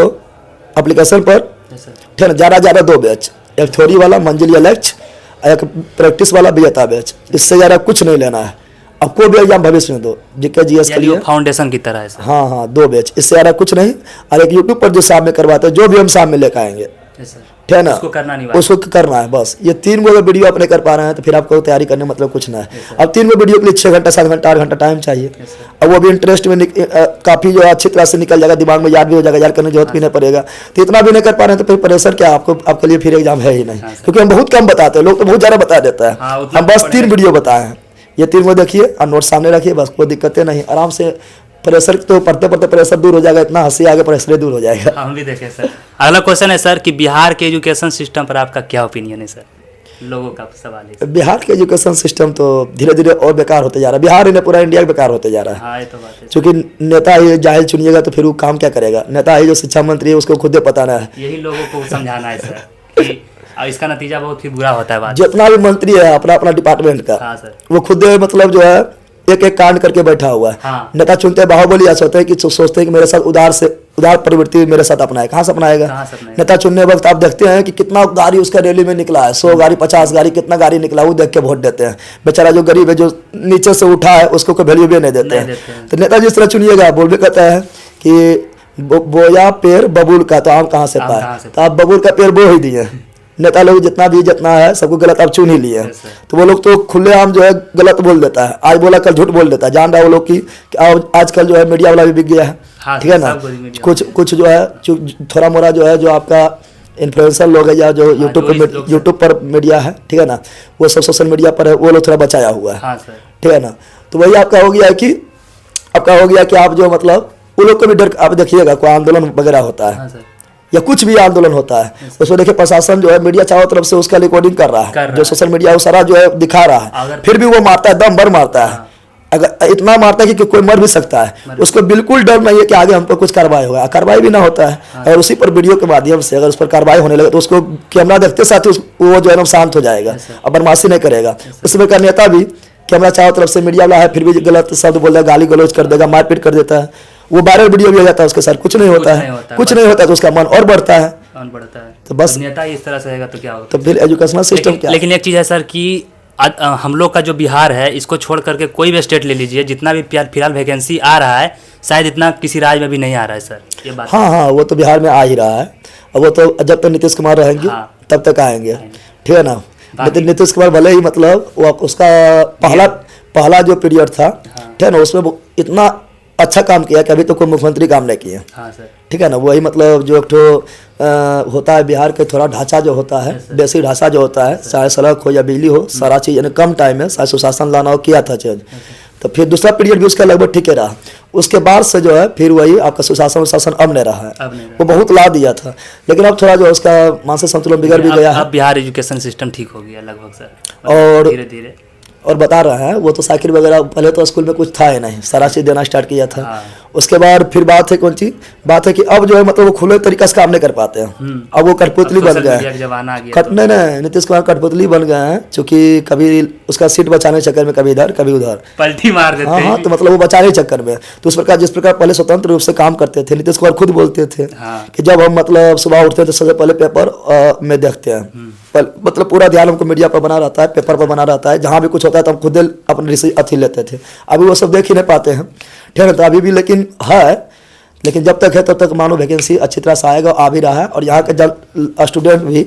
[SPEAKER 1] एप्लीकेशन पर, ठीक है ना, ज़्यादा 2 बैच, एक थ्योरी वाला मंजिल या लक्ष्य, एक प्रैक्टिस वाला विजेता बैच, इससे ज़्यादा कुछ नहीं लेना है। अब कोई भी एग्जाम भविष्य में दो, जीके जीएस के लिए
[SPEAKER 2] फाउंडेशन की तरह है सर।
[SPEAKER 1] हाँ 2 बैच, इससे ज़्यादा कुछ नहीं, और एक यूट्यूब पर जो सामने करवाते हैं, जो भी हम सामने लेकर आएंगे, ठीक है ना,
[SPEAKER 2] उसको करना नहीं,
[SPEAKER 1] उसको करना है बस। ये 3 गो वीडियो अपने कर पा रहे हैं तो फिर आपको तैयारी करने मतलब कुछ ना है। अब 3 गो वीडियो के लिए 6 घंटा 7 घंटा 8 घंटा टाइम चाहिए, अब वो भी इंटरेस्ट में काफ़ी जो अच्छी तरह से निकल जाएगा, दिमाग में याद भी हो जाएगा, याद करने की जरूरत भी नहीं पड़ेगा। तो इतना भी नहीं कर पा रहे हैं तो फिर प्रेशर क्या आपको, आपके लिए फिर एग्जाम है ही नहीं, क्योंकि हम बहुत कम बताते हैं, लोग तो बहुत ज़्यादा बता देता है, हम बस 3 वीडियो बताए हैं, ये 3 गो देखिए और नोट सामने रखिए, बस कोई दिक्कतें नहीं, आराम से प्रेशर तो पढ़ते पढ़ते प्रेशर दूर हो जाएगा, इतना हंसी आगे प्रेशर दूर हो जाएगा।
[SPEAKER 2] हम भी देखें सर। अगला क्वेश्चन है सर कि बिहार के एजुकेशन सिस्टम पर आपका क्या ओपिनियन है सर? लोगों का सवाल है।
[SPEAKER 1] बिहार के एजुकेशन सिस्टम तो धीरे धीरे और बेकार होते जा रहा है, बिहार ही नहीं पूरा इंडिया बेकार होते जा रहा है।
[SPEAKER 2] हाँ ये तो बात है,
[SPEAKER 1] क्योंकि नेता ही जाहिल चुनिएगा तो फिर वो काम क्या करेगा, नेता ही जो शिक्षा मंत्री है उसको खुद ही पता नहीं है।
[SPEAKER 2] यही लोगों को समझाना है सर कि इसका नतीजा बहुत ही बुरा होता है। बात
[SPEAKER 1] जितना भी मंत्री है अपना अपना डिपार्टमेंट का,
[SPEAKER 2] हाँ सर,
[SPEAKER 1] वो खुद मतलब जो है एक एक कांड करके बैठा हुआ है।
[SPEAKER 2] हाँ।
[SPEAKER 1] नेता चुनते हैं बाहुबली, ऐसा होता है कि सोचते हैं कि मेरे साथ उदार प्रवृत्ति मेरे साथ अपनाए, कहाँ से अपनाएगा? नेता चुनने वक्त आप देखते हैं कि कितना गाड़ी उसका रैली में निकला है, 100 गाड़ी 50 गाड़ी कितना गाड़ी निकला, वो देख के वोट देते हैं। बेचारा जो गरीब है जो नीचे से उठा है उसको कोई वैल्यू भी नहीं देते हैं। तो नेता जिस तरह चुनिएगा, बोल भी कहता है कि बोया पेड़ बबूल का तो आम कहाँ से पाए, तो आप बबूल का पेड़ बो ही दिए। नेता लोग जितना है सबको गलत आप चुन ही लिए, तो वो लोग तो खुलेआम जो है गलत बोल देता है, आज बोला कल झूठ बोल देता है, जान रहा है वो लोग की आजकल जो है मीडिया वाला भी बिक गया है। हाँ, ठीक है ना, कुछ जो है थोड़ा मोड़ा जो है जो आपका इन्फ्लुएंसर लोग है या जो यूट्यूब पर मीडिया है, ठीक है ना, वो सब सोशल मीडिया पर है, वो लोग थोड़ा बचाया हुआ है, ठीक है ना। तो वही आपका हो गया कि आप जो मतलब वो लोग को भी डर, आप देखिएगा कोई आंदोलन वगैरह होता है या कुछ भी आंदोलन होता है, उसमें देखिए प्रशासन जो है मीडिया चारों तरफ से उसका रिकॉर्डिंग कर रहा है, जो सोशल मीडिया वो सारा जो है दिखा रहा है, फिर भी वो मारता है, दम भर मारता है। अगर इतना मारता है कि कोई मर भी सकता है, उसको बिल्कुल डर नहीं है कि आगे हम पर कुछ कार्रवाई होगा, कार्रवाई भी ना होता है। और उसी पर वीडियो के माध्यम से अगर उस पर कार्रवाई होने लगे तो उसको कैमरा देखते साथ ही वो जो है शांत हो जाएगा और बदमाशी नहीं करेगा। उसमें का नेता भी कैमरा चारों तरफ से मीडिया वाला है, फिर भी गलत शब्द बोल देगा, गाली गलौज कर देगा, मारपीट कर देता है, वो वायरल वीडियो भी हो जाता है, उसके साथ कुछ नहीं होता है तो उसका मन और बढ़ता है। तो बस
[SPEAKER 2] नेता इस तरह से रहेगा तो क्या होगा?
[SPEAKER 1] तो फिर एजुकेशनल सिस्टम क्या?
[SPEAKER 2] लेकिन एक चीज़ है सर कि हम लोग का जो बिहार है इसको छोड़ करके कोई भी स्टेट ले लीजिए, जितना भी फिलहाल वैकेंसी आ रहा है शायद इतना किसी राज्य में भी नहीं आ रहा है सर, ये बात।
[SPEAKER 1] हाँ हाँ, वो तो बिहार में आ ही रहा है, और वो तो जब तक नीतीश कुमार रहेंगे
[SPEAKER 2] हाँ।
[SPEAKER 1] तब तक आएंगे, ठीक है ना। लेकिन नीतीश कुमार भले ही मतलब वो उसका पहला जो पीरियड था, ठीक है ना, उसमें वो इतना अच्छा काम किया कि अभी तो कोई मुख्यमंत्री काम नहीं किया,
[SPEAKER 2] हाँ सर।
[SPEAKER 1] ठीक है ना। वही मतलब जो एक ठो होता है बिहार के थोड़ा ढांचा जो होता है, बेसिक ढांचा जो होता है, चाहे सड़क हो या बिजली हो, सारा चीज़ यानी कम टाइम में सारा सुशासन लाना हो, किया था चेंज। तो फिर दूसरा पीरियड भी उसका लगभग ठीक ही रहा। उसके बाद से जो है फिर वही आपका सुशासन अब नहीं रहा है, वो बहुत ला दिया था, लेकिन अब थोड़ा जो है उसका मानसिक संतुलन बिगड़ भी गया है।
[SPEAKER 2] अब बिहार एजुकेशन सिस्टम ठीक हो गया लगभग सर,
[SPEAKER 1] और
[SPEAKER 2] धीरे धीरे।
[SPEAKER 1] और बता रहा है वो तो साइकिल वगैरह पहले तो स्कूल में कुछ था ही नहीं, सारा चीज़ देना स्टार्ट किया था।
[SPEAKER 2] हाँ।
[SPEAKER 1] उसके बाद फिर बात है कौन सी बात है कि अब जो है मतलब वो खुले तरीके से काम नहीं कर पाते हैं, अब वो कठपुतली बन गए हैं। नहीं, नीतीश कुमार कठपुतली बन गए हैं, चूंकि कभी उसका सीट बचाने के चक्कर में कभी इधर कभी उधर
[SPEAKER 2] पलटी मार देते हैं।
[SPEAKER 1] हाँ, तो मतलब वो बचाने के चक्कर में तो उस प्रकार जिस प्रकार पहले स्वतंत्र रूप से काम करते थे, नीतीश कुमार खुद बोलते थे कि जब हम मतलब सुबह उठते हैं तो सबसे पहले पेपर में देखते हैं, मतलब पूरा ध्यान हमको मीडिया पर बना रहता है, पेपर पर बना रहता है, जहाँ भी कुछ होता है तो हम खुद अपने अथी लेते थे। अभी वो सब देख ही नहीं पाते हैं, ठीक है। तो अभी भी लेकिन है, लेकिन जब तक है तब तक मानो वैकेंसी अच्छी तरह से आएगा, आ भी रहा है। और यहाँ के स्टूडेंट भी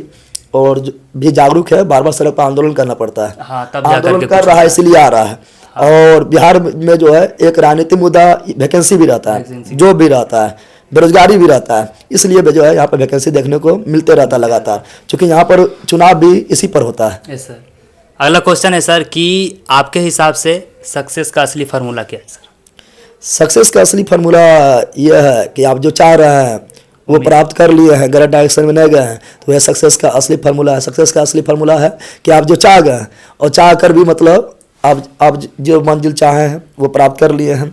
[SPEAKER 1] और भी जागरूक है, बार बार सड़क पर आंदोलन करना पड़ता है।
[SPEAKER 2] हाँ, तब
[SPEAKER 1] आंदोलन कर रहा है इसलिए आ रहा है। और बिहार में जो है एक राजनीतिक मुद्दा वैकेंसी भी रहता है, जो भी रहता है, बेरोजगारी भी रहता है, इसलिए भी जो है यहाँ पर वैकेंसी देखने को मिलते रहता है लगातार, क्योंकि यहाँ पर चुनाव भी इसी पर होता है।
[SPEAKER 2] Yes sir. अगला क्वेश्चन है सर कि आपके हिसाब से सक्सेस का असली फार्मूला क्या है सर?
[SPEAKER 1] सक्सेस का असली फार्मूला यह है कि आप जो चाह रहे हैं वो प्राप्त कर लिए हैं, गलत डायरेक्शन में नहीं गए हैं, तो यह सक्सेस का असली फार्मूला है। सक्सेस का असली फार्मूला है कि आप जो चाह गए और चाह कर भी मतलब आप जो मंजिल चाहे हैं वो प्राप्त कर लिए हैं,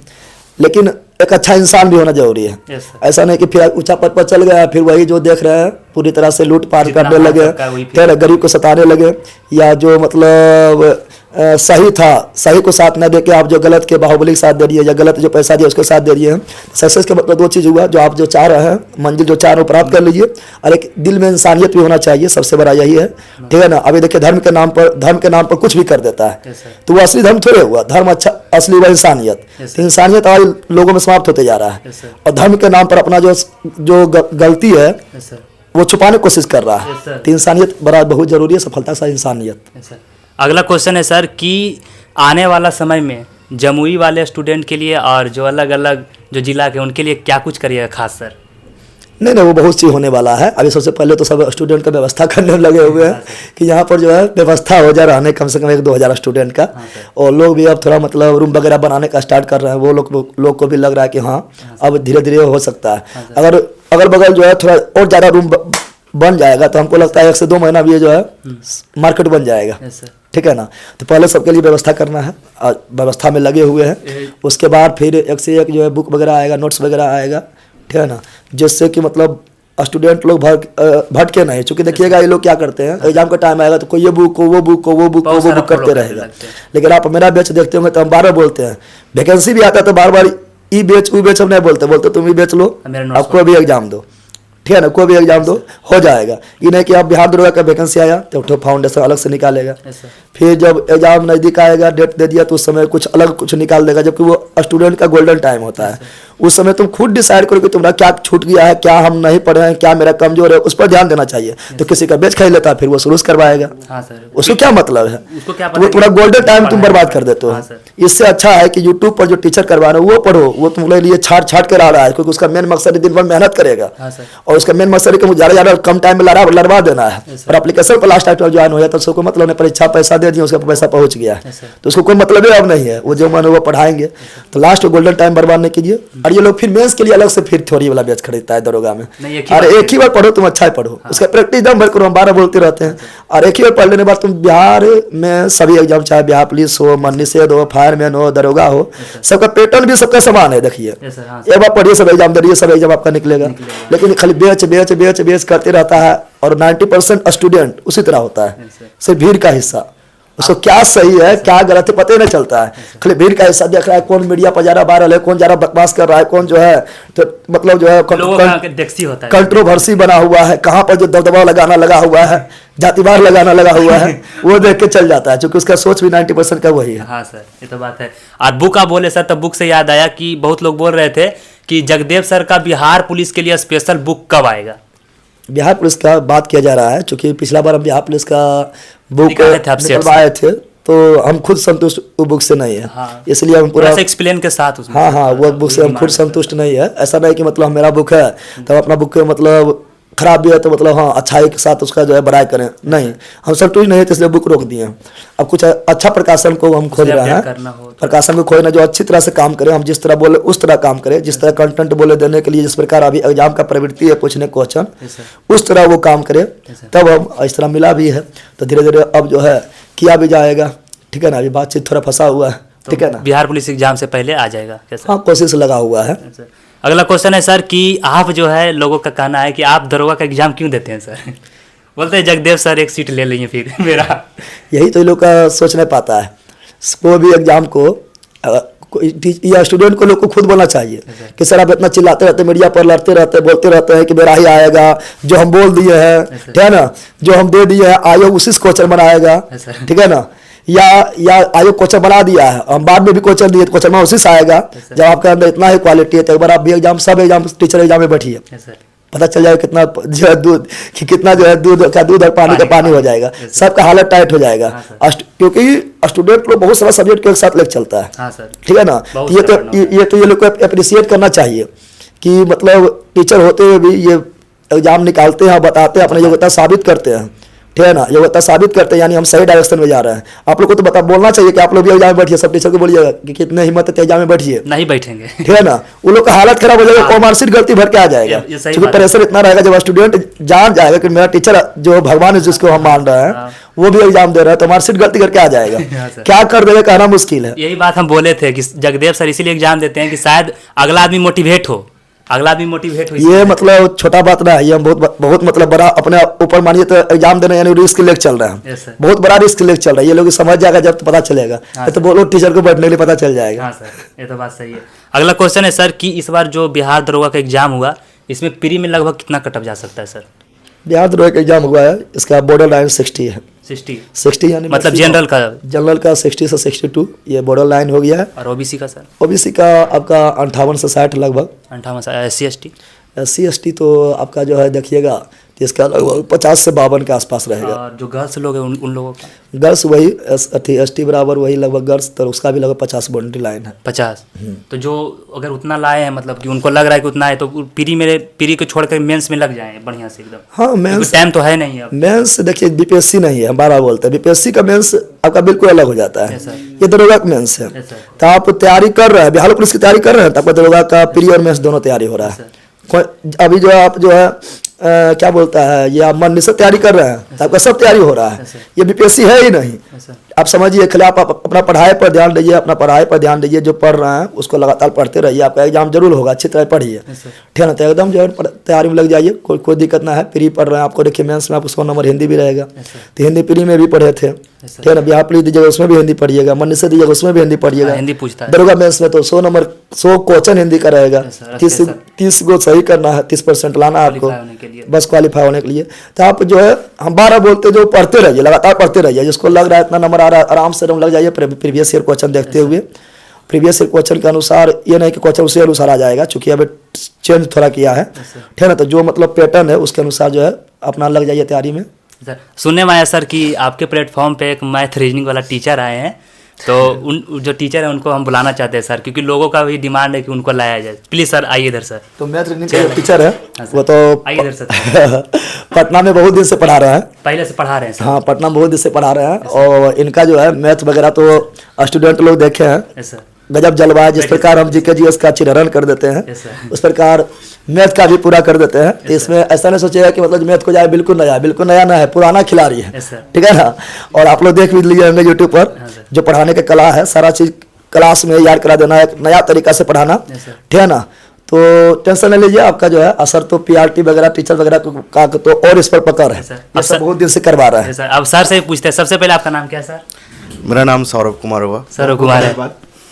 [SPEAKER 1] लेकिन एक अच्छा इंसान भी होना जरूरी है।
[SPEAKER 2] yes,
[SPEAKER 1] ऐसा नहीं कि फिर ऊंचा पद पर चल गया फिर वही जो देख रहे हैं पूरी तरह से लूट पाट करने लगे, फिर गरीब को सताने लगे, या जो मतलब सही था सही को साथ न दे के आप जो गलत के बाहुबली के साथ दे दिए या गलत जो पैसा दिया उसके साथ दे दिए हैं। सक्सेस का मतलब दो चीज़ हुआ, जो आप जो चाह रहे हैं मंजिल जो चाह रहे हो प्राप्त कर लीजिए, और एक दिल में इंसानियत भी होना चाहिए, सबसे बड़ा यही है, ठीक है ना। अभी देखिए धर्म के नाम पर कुछ भी कर देता है, तो वो असली धर्म थोड़े हुआ। धर्म अच्छा असली हुआ इंसानियत, तो इंसानियत आज लोगों में समाप्त होते जा रहा है, और धर्म के नाम पर अपना जो गलती है वो छुपाने की कोशिश कर रहा है। तो इंसानियत बड़ा बहुत जरूरी है, सफलता से इंसानियत।
[SPEAKER 2] अगला क्वेश्चन है सर कि आने वाला समय में जमुई वाले स्टूडेंट के लिए और जो अलग अलग जो जिला के उनके लिए क्या कुछ करिएगा खास सर?
[SPEAKER 1] नहीं, वो बहुत चीज़ होने वाला है। अभी सबसे पहले तो सब स्टूडेंट का व्यवस्था करने लगे हुए हैं कि यहाँ पर जो है व्यवस्था हो जा रहने कम से कम 1-2 हज़ार स्टूडेंट का, और लोग भी अब थोड़ा मतलब रूम वगैरह बनाने का स्टार्ट कर रहे हैं। वो लोग को भी लग रहा है कि हाँ अब धीरे धीरे हो सकता है। अगर अगल बगल जो है थोड़ा और ज़्यादा रूम बन जाएगा तो हमको लगता है 1 से 2 महीना भी ये जो है मार्केट बन जाएगा, ठीक है ना। तो पहले सबके लिए व्यवस्था करना है, व्यवस्था में लगे हुए हैं। उसके बाद फिर एक से एक जो है बुक वगैरह आएगा, नोट्स वगैरह आएगा, ठीक है ना, जिससे कि मतलब स्टूडेंट लोग भटके नहीं। चूंकि देखिएगा ये लोग क्या करते हैं, एग्जाम का टाइम आएगा तो कोई ये बुक को वो बुक को वो बुक को वो बुक करते रहेगा। लेकिन आप मेरा बैच देखते होंगे तो हम 12 बोलते हैं, वैकेंसी भी आता है तो बार बार ई बैच वो बैच हम नहीं बोलते तुम ई बैच लो, आपको भी एग्जाम दो, ठीक है ना, कोई भी एग्जाम दो हो जाएगा। ये नहीं कि आप बिहार दरोगा का वैकेंसी आया तो फाउंडेशन अलग से निकालेगा, फिर जब एग्जाम नज़दीक आएगा डेट दे दिया तो उस समय कुछ अलग कुछ निकाल देगा, जबकि वो स्टूडेंट का गोल्डन टाइम होता है। उस समय तुम खुद डिसाइड करो कि तुम्हारा क्या छूट गया है, क्या हम नहीं पढ़े हैं, क्या मेरा कमजोर है, उस पर ध्यान देना चाहिए। तो किसी का बेच खरीद लेता है फिर वो शुरू करवाएगा, उसको क्या मतलब है, तो वो पूरा गोल्डन टाइम तुम बर्बाद कर देते हो। इससे अच्छा है कि यूट्यूब पर जो टीचर करवा रहे हो वो पढ़ो, वो तुम्हारे लिए छाट के ला रहा है, क्योंकि उसका मेन मकसद दिन भर मेहनत करेगा, और उसका मेन मकसद है कि ज़्यादा कम टाइम में लड़वा देना है। और एप्लीकेशन पर लास्ट टाइम ज्वाइन हो जाता है, उसको मतलब परीक्षा पैसा दे दिया, उसका पैसा पहुंच गया, तो उसको कोई मतलब ही अब नहीं है, वो जो मन वो पढ़ाएंगे। तो लास्ट गोल्डन टाइम बर्बाद नहीं कीजिए। और ये लोग फिर मेंस के लिए अलग से फिर थ्योरी वाला बैच खरीदता है दरोगा में। अरे एक ही बार पढ़ो, तुम अच्छा ही पढ़ो, उसका प्रैक्टिस दम भर करो, हम 12 बोलते रहते हैं। और एक ही बार पढ़ लेने के बाद तुम बिहार में सभी एग्जाम, चाहे बिहार पुलिस हो, मनिषेध हो, फायरमैन हो, दरोगा हो, सबका पैटर्न भी सबका समान है। देखिए एक बार पढ़िए, सब एग्जाम दे सब एग्जाम आपका निकलेगा। लेकिन खाली बेच करते रहता है, और 90% स्टूडेंट उसी तरह होता है, सिर्फ भीड़ का हिस्सा। उसको क्या सही है क्या गलत है पता ही नहीं चलता है। खाली भीड़ का हिस्सा देख रहा है, कौन मीडिया पर ज्यादा वायरल है, कौन ज्यादा बकवास कर रहा है, कौन जो है तो मतलब जो है
[SPEAKER 2] लोगों का डेक्सी होता है,
[SPEAKER 1] कंट्रोवर्सी बना हुआ है, कहाँ पर जो दबदबा लगाना लगा हुआ है, जातिवार लगाना लगा हुआ है, वो देख के चल जाता है, क्योंकि उसका सोच भी 90% का वही है।
[SPEAKER 2] हाँ सर, ये तो बात है। और बुक आप बोले सर, तब बुक से याद आया कि बहुत लोग बोल रहे थे कि जगदेव सर का बिहार पुलिस के लिए स्पेशल बुक कब आएगा?
[SPEAKER 1] बिहार पुलिस का बात किया जा रहा है, क्योंकि पिछला बार हम बिहार पुलिस का बुक
[SPEAKER 2] निकाले थे,
[SPEAKER 1] निकलवाए थे, तो हम खुद संतुष्ट वो बुक से नहीं है।
[SPEAKER 2] हाँ।
[SPEAKER 1] इसलिए हम पूरा
[SPEAKER 2] एक्सप्लेन के साथ उसमें।
[SPEAKER 1] हाँ वो बुक से हम खुद संतुष्ट नहीं है। ऐसा नहीं कि मतलब मेरा बुक है तो अपना बुक मतलब खराब भी है तो मतलब हाँ अच्छाई के साथ उसका जो है बड़ाई करें, नहीं, हम संतुष्ट नहीं है तो इसलिए बुक रोक दिए। अब कुछ अच्छा प्रकाशन को हम खोज रहे हैं, प्रकाशन को खोजना जो अच्छी तरह से काम करे, हम जिस तरह बोले उस तरह काम करें, जिस तरह कंटेंट बोले देने के लिए जिस प्रकार अभी एग्जाम का प्रवृत्ति है पूछने क्वेश्चन, उस तरह वो काम करे, तब हम इस तरह मिला भी है तो धीरे धीरे अब जो है किया भी जाएगा। ठीक है ना, अभी बातचीत थोड़ा फंसा हुआ है। ठीक है ना,
[SPEAKER 2] बिहार पुलिस एग्जाम से पहले आ जाएगा कैसे?
[SPEAKER 1] हाँ कोशिश लगा हुआ है।
[SPEAKER 2] अगला क्वेश्चन है सर कि आप जो है लोगों का कहना है कि आप दरोगा का एग्जाम क्यों देते हैं सर? बोलते हैं जगदेव सर एक सीट ले लेंगे फिर मेरा।
[SPEAKER 1] यही तो लोग का सोच नहीं पाता है। कोई भी एग्जाम को या स्टूडेंट को लोग को खुद बोलना चाहिए कि सर आप इतना चिल्लाते रहते, मीडिया पर लड़ते रहते, बोलते रहते हैं कि मेरा ही आएगा, जो हम बोल दिए हैं, ठीक है ना, जो हम दे दिए हैं आयोग उसी से क्वेश्चन बनाएगा, ठीक है ना, या आयोग क्वेश्चन बना दिया है, हम बाद में भी क्वेश्चन दिए क्वेश्चन में उसी से आएगा। जब आपके अंदर इतना ही क्वालिटी है तो एक बार आप भी एग्जाम सब एग्जाम टीचर एग्जाम में बैठिए, पता चल जाएगा कितना जो है दूध कि कितना जो है दूध का दूध और पानी का पानी हो जाएगा, सबका हालत टाइट हो जाएगा। क्योंकि स्टूडेंट लोग बहुत सारा सब्जेक्ट के साथ लेके चलता है, ठीक है ना, ये लोग को अप्रिशिएट करना चाहिए कि मतलब टीचर होते हुए भी ये एग्जाम निकालते हैं, बताते हैं, अपनी योग्यता साबित करते हैं, ठीक है ना, योग्यता साबित करते हैं, यानी हम सही डायरेक्शन में जा रहे हैं। आप लोग को तो बोलना चाहिए कि आप लोग भी एग्जाम में बैठिए, सब टीचर को बोलिएगा कि कितने हिम्मत है एग्जाम में बैठिए,
[SPEAKER 2] नहीं बैठेंगे,
[SPEAKER 1] ठीक है ना, वो लोग का हालत खराब हो जाएगा, मार्कशीट गलती भर के आ जाएगा, क्योंकि प्रेशर इतना रहेगा। जब स्टूडेंट जान जाएगा कि मेरा टीचर जो भगवान है जिसको हम मान रहे हैं वो भी एग्जाम दे रहा है, तो मार्कशीट गलती करके आ जाएगा, क्या कर देगा कहना मुश्किल है।
[SPEAKER 2] यही बात हम बोले थे कि जगदेव सर इसीलिए एग्जाम देते हैं कि शायद अगला आदमी मोटिवेट हो, ये
[SPEAKER 1] मतलब छोटा बात ना है, ये हम बहुत मतलब बड़ा अपने ऊपर मानिए तो एग्जाम देना यानी रिस्क लेके चल रहे हैं, बहुत बड़ा रिस्क लेके चल रहा है। ये लोग समझ जाएगा जब तो पता चलेगा, तो बोलो टीचर को बैठने के लिए पता चल जाएगा।
[SPEAKER 2] हाँ सर, ये तो बात सही है। अगला क्वेश्चन है सर कि इस बार जो बिहार दरोगा का एग्जाम हुआ इसमें प्री में लगभग कितना कटअप जा सकता है सर?
[SPEAKER 1] बिहार दरोगा का एग्जाम हुआ है, इसका बॉर्डर लाइन 60 है, 60 यानी
[SPEAKER 2] मतलब जनरल का
[SPEAKER 1] 60 से 62 ये बॉर्डर लाइन हो गया है।
[SPEAKER 2] और ओबीसी का सर? ओबीसी
[SPEAKER 1] का आपका 58 से 60 लगभग,
[SPEAKER 2] 58 से।
[SPEAKER 1] SC ST तो आपका जो है देखिएगा तो इसका लगभग 50 से 52 के आसपास रहेगा।
[SPEAKER 2] और जो गर्ल्स लोग हैं उन लोगों का?
[SPEAKER 1] गर्ल्स वही ST बराबर वही लगभग गर्ल्स, तो उसका भी लगभग 50 बाउंड्री लाइन है।
[SPEAKER 2] 50। तो जो अगर उतना लाए हैं मतलब कि उनको लग रहा है कि उतना है तो प्री को छोड़कर मेंस में लग जाए बढ़िया से एकदम।
[SPEAKER 1] हाँ मेंस
[SPEAKER 2] टाइम तो है नहीं है।
[SPEAKER 1] मेंस देखिए BPSC नहीं है, हम बारह बोलते हैं, BPSC का मेंस आपका बिल्कुल अलग हो जाता है, ये दरोगा का मेंस है। तो आप तैयारी कर रहे हैं, बिहार पुलिस की तैयारी कर रहे हैं तो आपका दरोगा का प्री और मेंस दोनों तैयारी हो रहा है। अभी जो आप जो है क्या बोलता है ये आप मन से तैयारी कर रहे हैं तो आपका सब तैयारी हो रहा है, ये BPSC है ही नहीं। आप समझिए खाली आप अपना पढ़ाई पर ध्यान दीजिए, अपना पढ़ाई पर ध्यान दीजिए, जो पढ़ रहे हैं उसको लगातार पढ़ते रहिए, आपका एग्जाम जरूर होगा, अच्छी तरह पढ़िए, ठीक है ना, तो एकदम जो है तैयारी में लग जाइए, कोई दिक्कत ना है। प्री पढ़ रहे हैं आपको देखिए मेंस में आपको 100 नंबर हिंदी भी रहेगा, तो हिंदी प्री में भी पढ़े थे, ठीक है ना, बिहार पुलिस दीजिएगा उसमें भी हिंदी पढ़िएगा, मन से दीजिएगा उसमें भी हिंदी पढ़िएगा,
[SPEAKER 2] हिंदी पूछता है।
[SPEAKER 1] दरोगा मेंस में तो 100 नंबर 100 क्वेश्चन हिंदी का रहेगा, 30 को सही करना है, 30% लाना है आपको बस क्वालिफाई होने के लिए। तो आप जो है हम 12 बोलते जो पढ़ते रहिए, लगातार पढ़ते रहिए, जिसको लग रहा है इतना नंबर आ रहा है आराम से लग जाइए प्रीवियस ईयर क्वेश्चन देखते हुए, प्रीवियस ईयर क्वेश्चन के अनुसार, ये नहीं कि क्वेश्चन उसी अनुसार आ जाएगा, चूंकि अब चेंज थोड़ा किया है, ठीक है ना, तो जो मतलब पैटर्न है उसके अनुसार जो है अपना लग जाइए तैयारी में।
[SPEAKER 2] सर सुनने में आया सर कि आपके प्लेटफॉर्म पे एक मैथ रीजनिंग वाला टीचर आए हैं, तो उन जो टीचर है उनको हम बुलाना चाहते हैं सर, क्योंकि लोगों का भी डिमांड है कि उनको लाया जाए। प्लीज सर आइए इधर सर।
[SPEAKER 1] तो मैथ रीजनिंग का टीचर है वो तो
[SPEAKER 2] आइए इधर सर।
[SPEAKER 1] पटना में बहुत दिन से पढ़ा रहे हैं,
[SPEAKER 2] पहले से पढ़ा रहे हैं सर? हाँ
[SPEAKER 1] पटना में बहुत दिन से पढ़ा रहे हैं, और इनका जो है मैथ वगैरह तो स्टूडेंट लोग देखे हैं सर, गजब जलवा है। जिस प्रकार हम GK GS का चिरहरण कर देते हैं उस प्रकार मैथ का भी पूरा कर देते हैं। तो इसमें ऐसा नहीं सोचेगा कि मतलब मैथ को जाए बिल्कुल नया ना है, पुराना खिलाड़ी है, ठीक है ना। और आप लोग देख भी लीजिए होंगे यूट्यूब पर जो पढ़ाने का कला है, सारा चीज क्लास में याद करा देना, एक नया तरीका से पढ़ाना, ठीक है ना। तो टेंशन नहीं लीजिए, आपका जो है असर तो PRT वगैरह टीचर वगैरह का तो और इस पर पकड़ है, ये सब बहुत दिन से करवा रहा है।
[SPEAKER 2] अब सर से पूछते हैं, सबसे पहले आपका नाम क्या है सर?
[SPEAKER 3] मेरा नाम सौरभ कुमार हुआ।
[SPEAKER 2] सौरभ कुमार है।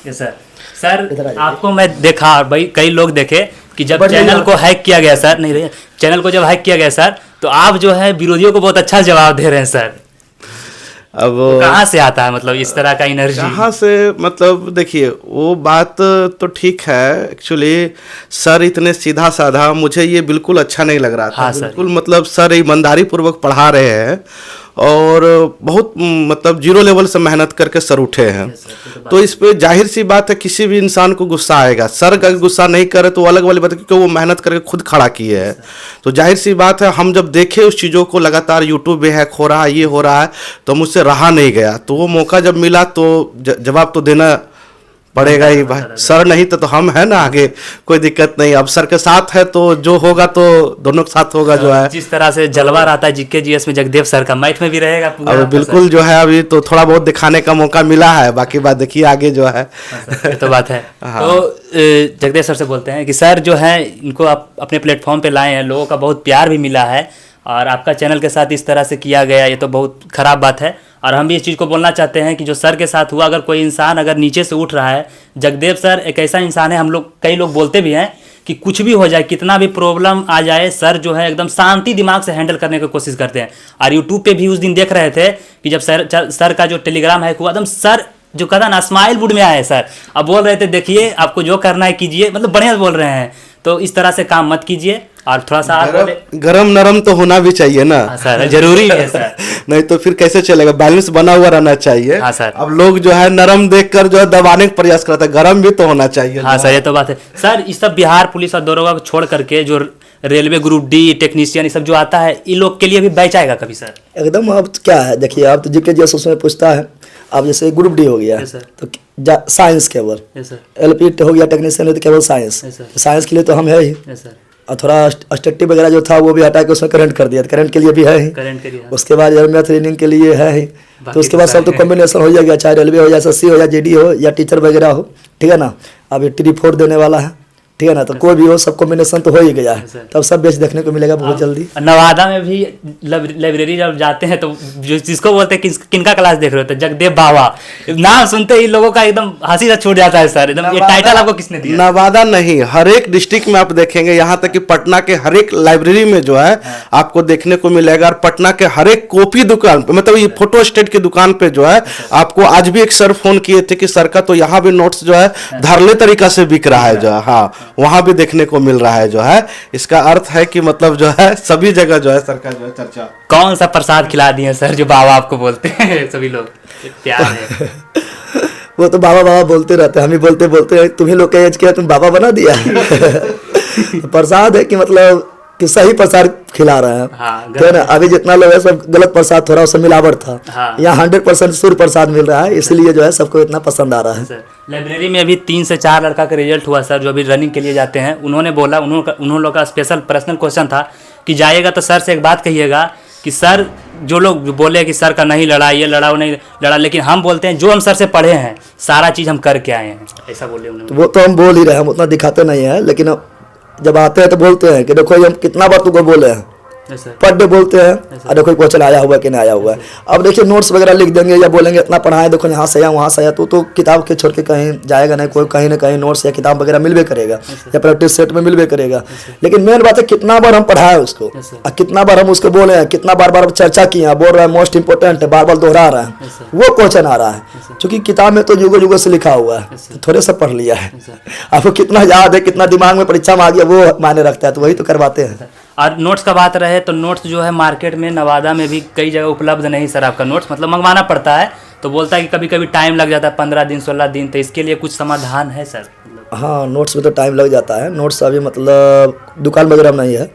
[SPEAKER 2] Yes sir. सर आपको मैं देखा और भाई कई लोग देखे कि जब चैनल को हैक किया गया सर, नहीं रहे चैनल को जब हैक किया गया सर, तो आप जो है विरोधियों को बहुत अच्छा जवाब दे रहे हैं सर।
[SPEAKER 3] अब
[SPEAKER 2] तो कहाँ से आता है मतलब इस तरह का एनर्जी?
[SPEAKER 3] कहाँ से मतलब देखिए वो बात तो ठीक है, एक्चुअली सर इतने सीधा साधा मुझे ये बिल्कुल अच्छा नहीं लग रहा था।
[SPEAKER 2] हाँ, सर।
[SPEAKER 3] बिल्कुल मतलब सर ईमानदारी पूर्वक पढ़ा रहे हैं और बहुत मतलब जीरो लेवल से मेहनत करके सर उठे हैं। तो इस पे जाहिर सी बात है किसी भी इंसान को गुस्सा आएगा। सर का गुस्सा नहीं करे तो अलग वाली बात है, क्योंकि वो मेहनत करके खुद खड़ा किए हैं। तो जाहिर सी बात है हम जब देखे उस चीज़ों को लगातार यूट्यूब पे हैक हो रहा है, ये हो रहा है, तो मुझसे रहा नहीं गया। तो वो मौका जब मिला तो जवाब तो देना पड़ेगा ही भाई। सर नहीं तो हम है ना, आगे कोई दिक्कत नहीं। अब सर के साथ है तो जो होगा तो दोनों के साथ होगा जो है।
[SPEAKER 2] जिस तरह से जलवा रहता है जीके जीएस में जगदेव सर का, मैथ में भी रहेगा पूरा।
[SPEAKER 3] अब बिल्कुल जो है अभी तो थोड़ा बहुत दिखाने का मौका मिला है, बाकी बात देखिए आगे जो है।
[SPEAKER 2] ये तो बात है।
[SPEAKER 3] हाँ।
[SPEAKER 2] तो जगदेव सर से बोलते हैं कि सर जो है इनको आप अपने प्लेटफॉर्म पे लाए हैं, लोगों का बहुत प्यार भी मिला है और आपका चैनल के साथ इस तरह से किया गया, ये तो बहुत खराब बात है। और हम भी इस चीज़ को बोलना चाहते हैं कि जो सर के साथ हुआ, अगर कोई इंसान अगर नीचे से उठ रहा है, जगदेव सर एक ऐसा इंसान है, हम लोग कई लोग बोलते भी हैं कि कुछ भी हो जाए, कितना भी प्रॉब्लम आ जाए, सर जो है एकदम शांति दिमाग से हैंडल करने की कोशिश करते हैं। और यूट्यूब पे भी उस दिन देख रहे थे कि जब सर का जो टेलीग्राम हैक हुआ, एकदम सर जो कहता ना स्माइल मूड में आए सर। अब बोल रहे थे देखिए आपको जो करना है कीजिए, मतलब बढ़िया बोल रहे हैं। तो इस तरह से काम मत कीजिए और थोड़ा सा
[SPEAKER 3] गरम नरम तो होना भी चाहिए ना।
[SPEAKER 2] हाँ सर, जरूरी है सर।
[SPEAKER 3] नहीं तो फिर कैसे चलेगा, बैलेंस बना हुआ रहना चाहिए।
[SPEAKER 2] हाँ सर।
[SPEAKER 3] अब लोग जो है नरम देखकर जो है दबाने का प्रयास करते हैं, गरम भी तो होना चाहिए।
[SPEAKER 2] हाँ सर, ये तो बात है सर। इस सब बिहार पुलिस और दरोगा को छोड़ करके जो रेलवे ग्रुप डी टेक्नीशियन ये सब जो आता है, इन लोग के लिए भी बैच आएगा कभी सर?
[SPEAKER 1] एकदम। अब क्या है देखिए, आप तो जीके जैसे उसमें पूछता है, अब जैसे ग्रुप डी हो गया
[SPEAKER 2] Yes, sir.
[SPEAKER 1] तो साइंस केवल,
[SPEAKER 2] यस सर।
[SPEAKER 1] एलपी हो गया टेक्नीशियन, तो केवल साइंस।
[SPEAKER 2] Yes, sir.
[SPEAKER 1] साइंस के लिए तो हम है ही।
[SPEAKER 2] Yes sir.
[SPEAKER 1] और थोड़ा स्टेटिक वगैरह जो था वो भी हटा के उसमें करंट कर दिया, करंट के लिए भी है ही।
[SPEAKER 2] करंट के लिए
[SPEAKER 1] उसके बाद मैथ रीडिंग के लिए है ही। तो उसके बाद सब तो कॉम्बिनेशन हो जाएगा, चाहे रेलवे हो या एसएससी हो या जेडी हो या टीचर वगैरह हो, ठीक है ना। अब ये टी4 देने वाला है, ठीक है ना। तो कोई भी हो, सब कॉम्बिनेशन तो हो ही गया है। तब सब बेच देखने को मिलेगा बहुत जल्दी।
[SPEAKER 2] नवादा में भी लाइब्रेरी जब जाते हैं तो जो जिसको बोलते हैं किनका क्लास देख रहे होते हैं, जगदेव बाबा, नाम सुनते ही लोगों का एकदम हंसी से छूट जाता है सर। एकदम ये टाइटल आपको किसने दिया?
[SPEAKER 3] नवादा नहीं, हर एक डिस्ट्रिक्ट में आप देखेंगे, यहाँ तक कि पटना के हर एक लाइब्रेरी में जो है आपको देखने को मिलेगा। और पटना के हर एक कॉपी दुकान पे, मतलब ये फोटो स्टेट की दुकान पे जो है आपको आज भी एक सर फोन किए थे कि सर का तो यहाँ भी नोट्स जो है धारले तरीका से बिक रहा है जो है। हाँ, वहां भी देखने को मिल रहा है जो है। इसका अर्थ है कि मतलब जो है सभी जगह जो है सर का जो है चर्चा।
[SPEAKER 2] कौन सा प्रसाद खिला दिए सर जो बाबा आपको बोलते हैं सभी लोग प्यार है?
[SPEAKER 1] वो तो बाबा बाबा बोलते रहते हैं, हम ही बोलते बोलते तुम्हें लोग का एज किया, तुम बाबा बना दिया। प्रसाद है कि मतलब कि सही प्रसाद खिला रहे हैं।
[SPEAKER 2] हाँ,
[SPEAKER 1] ठीक है ना। अभी जितना लोग है सब गलत प्रसाद, थोड़ा उसमें मिलावट था।
[SPEAKER 2] हाँ।
[SPEAKER 1] यहाँ 100% शुद्ध प्रसाद मिल रहा है, इसलिए जो है सबको इतना पसंद आ रहा है।
[SPEAKER 2] सर लाइब्रेरी में अभी 3 से 4 लड़का का रिजल्ट हुआ सर, जो अभी रनिंग के लिए जाते हैं। उन्होंने बोला, उन्होंने लोग का स्पेशल पर्सनल क्वेश्चन था कि जाइएगा तो सर से एक बात कहिएगा कि सर जो लोग बोले कि सर का नहीं लड़ा, ये लड़ा वो नहीं लड़ा, लेकिन हम बोलते हैं जो हम सर से पढ़े हैं सारा चीज़ हम करके आए हैं, ऐसा बोले उन्होंने।
[SPEAKER 1] तो वो तो हम बोल ही रहे हैं, हम उतना दिखाते नहीं है, लेकिन जब आते हैं तो बोलते हैं कि देखो ये हम कितना बार तुमको बोले हैं, पर डे बोलते हैं, और देखो क्वेश्चन आया हुआ कि नहीं आया हुआ है। अब देखिए नोट्स वगैरह लिख देंगे या बोलेंगे इतना पढ़ाएं, देखो यहाँ से आया वहाँ से आया, तो किताब के छोड़ के कहीं जाएगा नहीं, कोई कहीं ना कहीं नोट्स या किताब वगैरह मिलवे करेगा या प्रैक्टिस सेट में मिलवे करेगा। लेकिन मेन बात है कितना बार हम पढ़ाए उसको, और कितना बार हम उसको बोले हैं, कितना बार बार चर्चा किए हैं, बोल रहा है मोस्ट इंपॉर्टेंट है, बार बार दोहरा रहा है, वो क्वेश्चन आ रहा है। क्योंकि किताब में तो युगो युगो से लिखा हुआ है, थोड़े सा पढ़ लिया है। आपको कितना याद है, कितना दिमाग में परीक्षा में आ गया, वो मायने रखता है, तो वही तो करवाते हैं।
[SPEAKER 2] और नोट्स का बात रहे तो नोट्स जो है मार्केट में नवादा में भी कई जगह उपलब्ध नहीं सर आपका नोट्स, मतलब मंगवाना पड़ता है। तो बोलता है कि कभी कभी टाइम लग जाता है 15 दिन 16 दिन, तो इसके लिए कुछ समाधान है सर?
[SPEAKER 1] हाँ, नोट्स में तो टाइम लग जाता है। नोट्स अभी मतलब दुकान वगैरह में नहीं है,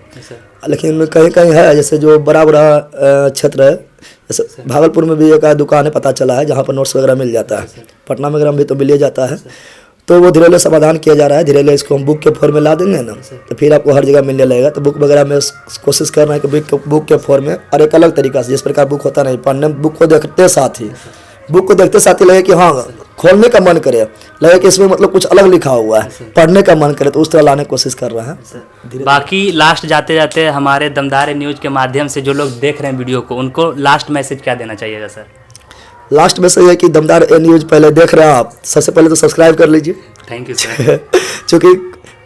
[SPEAKER 1] लेकिन कहीं कहीं है, जैसे जो बड़ा बड़ा क्षेत्र है, जैसे भागलपुर में भी एक दुकान है, पता चला है, जहाँ पर नोट्स वगैरह मिल जाता है। पटना वगैरह में भी तो मिल जाता है। तो वो धीरे धीरे समाधान किया जा रहा है, धीरे धीरे इसको हम बुक के फॉर्म में ला देंगे ना, तो फिर आपको हर जगह मिलने लगेगा। तो बुक वगैरह में कोशिश कर रहे हैं कि बुक के फॉर्म में, और एक अलग तरीका से, जिस प्रकार बुक होता नहीं, पढ़ने बुक को देखते साथ ही, बुक को देखते साथ ही लगे कि हाँ खोलने का मन करे, लगे कि इसमें मतलब कुछ अलग लिखा हुआ है, पढ़ने का मन करे, तो उस तरह लाने की कोशिश कर रहे हैं।
[SPEAKER 2] बाकी लास्ट जाते जाते हमारे दमदार न्यूज़ के माध्यम से जो लोग देख रहे हैं वीडियो को, उनको लास्ट मैसेज क्या देना चाहिएगा सर?
[SPEAKER 1] लास्ट में से ये कि दमदार ए न्यूज़ पहले देख रहे हैं आप, सबसे पहले तो सब्सक्राइब कर लीजिए
[SPEAKER 2] थैंक यू सर।
[SPEAKER 1] क्योंकि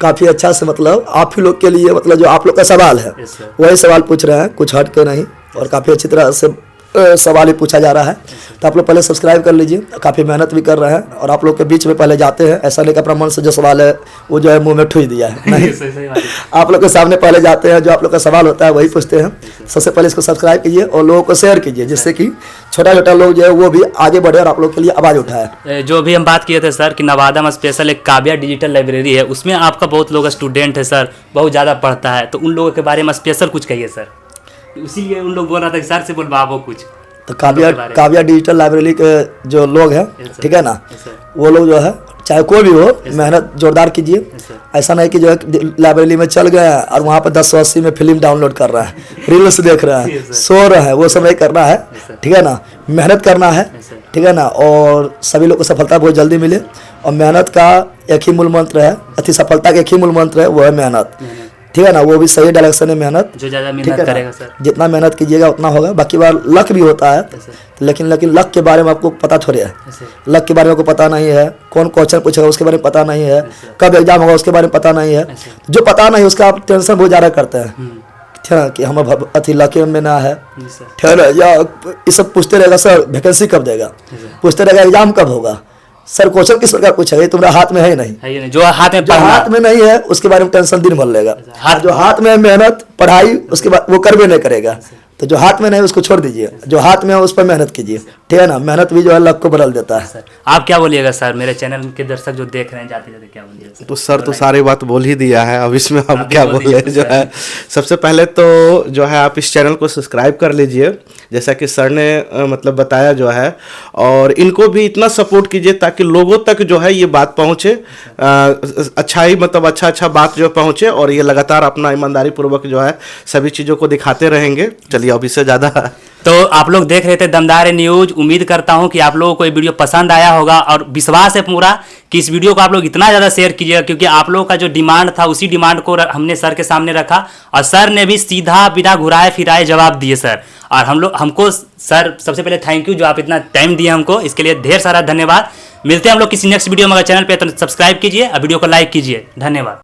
[SPEAKER 1] काफ़ी अच्छा से मतलब आप ही लोग के लिए मतलब जो आप लोग का सवाल है
[SPEAKER 2] Yes, sir.
[SPEAKER 1] वही सवाल पूछ रहे हैं, कुछ हट के नहीं, और काफ़ी अच्छी तरह से सवाल ही पूछा जा रहा है। तो आप लोग पहले सब्सक्राइब कर लीजिए, काफ़ी मेहनत भी कर रहे हैं और आप लोग के बीच में पहले जाते हैं, ऐसा नहीं कि अपना मन से जो सवाल है वो जो है मुंह में ठुई दिया है, नहीं।
[SPEAKER 2] सही बात है।
[SPEAKER 1] आप लोग के सामने पहले जाते हैं, जो आप लोग का सवाल होता है वही पूछते हैं। सबसे पहले इसको सब्सक्राइब कीजिए और लोगों को शेयर कीजिए, जिससे कि छोटा छोटा लोग जो है वो भी आगे बढ़े और आप लोग के लिए आवाज़ उठाए।
[SPEAKER 2] जो भी हम बात किए थे सर कि नवादा में स्पेशल एक काव्या डिजिटल लाइब्रेरी है, उसमें आपका बहुत लोग स्टूडेंट है सर, बहुत ज़्यादा पढ़ता है, तो उन लोगों के बारे में स्पेशल कुछ कहिए सर। इसीलिए उन लोग बोल रहा था कि सर से बोलवाओ कुछ।
[SPEAKER 1] तो काव्या डिजिटल लाइब्रेरी के जो लोग हैं, ठीक है ना, वो लोग जो है चाहे कोई भी हो, मेहनत जोरदार कीजिए। ऐसा नहीं कि जो है लाइब्रेरी में चल गए और वहाँ पर 1080 में फिल्म डाउनलोड कर रहा है, रील्स देख रहा है, सो रहा है, वो सब नहीं करना है, ठीक है ना। मेहनत करना है, ठीक है ना, और सभी लोग को सफलता बहुत जल्दी मिले। और मेहनत का एक ही मूल मंत्र है, सफलता का एक ही मूल मंत्र है, वो है मेहनत, ठीक है ना। वो भी सही डायरेक्शन है मेहनत,
[SPEAKER 2] जो ज़्यादा
[SPEAKER 1] ठीक
[SPEAKER 2] मेहनत
[SPEAKER 1] है
[SPEAKER 2] करेगा
[SPEAKER 1] ना।
[SPEAKER 2] सर,
[SPEAKER 1] जितना मेहनत कीजिएगा उतना होगा। बाकी बार लक भी होता है, लेकिन लक के बारे में आपको पता थोड़ी है। लक के बारे में आपको पता नहीं है, कौन क्वेश्चन पूछेगा उसके बारे में पता नहीं है, कब एग्जाम होगा उसके बारे में पता नहीं है। जो पता नहीं उसका आप टेंशन बहुत ज़्यादा करते हैं, ठीक है ना, कि हम अथी लके में ना है, ठीक है ना, या ये सब पूछते रहेगा सर वैकेंसी कब देगा, पूछते रहेगा एग्जाम कब होगा। सर क्वेश्चन किस प्रकार पूछेगा, ये तुम्हारे हाथ में है ही नहीं।
[SPEAKER 2] है ये नहीं, जो हाथ में
[SPEAKER 1] जो
[SPEAKER 2] पढ़ना,
[SPEAKER 1] हाथ में नहीं है उसके बारे में टेंशन दिन भर लेगा। जो हाथ में है मेहनत पढ़ाई, उसके बाद वो करवे नहीं करेगा। तो जो हाथ में नहीं उसको छोड़ दीजिए, जो हाथ में है उस पर मेहनत कीजिए, ठीक है ना। मेहनत भी जो है लक को बदल देता है।
[SPEAKER 2] सर आप क्या बोलिएगा सर, मेरे चैनल के दर्शक जो देख रहे हैं जाते जाते क्या बोलिएगा सर?
[SPEAKER 3] तो सर तो सारी बात बोल ही दिया है, अब इसमें हम
[SPEAKER 2] आप
[SPEAKER 3] क्या
[SPEAKER 2] भी बोल
[SPEAKER 3] बोले।
[SPEAKER 2] दीजिए
[SPEAKER 3] जो
[SPEAKER 2] सर।
[SPEAKER 3] है सबसे पहले तो जो है आप इस चैनल को सब्सक्राइब कर लीजिए, जैसा कि सर ने मतलब बताया जो है, और इनको भी इतना सपोर्ट कीजिए ताकि लोगों तक जो है ये बात पहुँचे, अच्छाई मतलब अच्छा बात जो पहुँचे, और ये लगातार अपना ईमानदारी पूर्वक जो है सभी चीज़ों को दिखाते रहेंगे। चलिए अब इससे ज़्यादा
[SPEAKER 2] तो आप लोग देख रहे थे दमदार न्यूज। उम्मीद करता हूं कि आप लोगों को ये वीडियो पसंद आया होगा, और विश्वास है पूरा कि इस वीडियो को आप लोग इतना ज़्यादा शेयर कीजिएगा, क्योंकि आप लोगों का जो डिमांड था उसी डिमांड को हमने सर के सामने रखा, और सर ने भी सीधा बिना घुराए फिराए जवाब दिए सर। और हमको सर सबसे पहले थैंक यू, जो आप इतना टाइम दिए हमको, इसके लिए ढेर सारा धन्यवाद। मिलते हैं हम लोग किसी नेक्स्ट वीडियो में। अगर चैनल पे तो सब्सक्राइब कीजिए और वीडियो को लाइक कीजिए। धन्यवाद।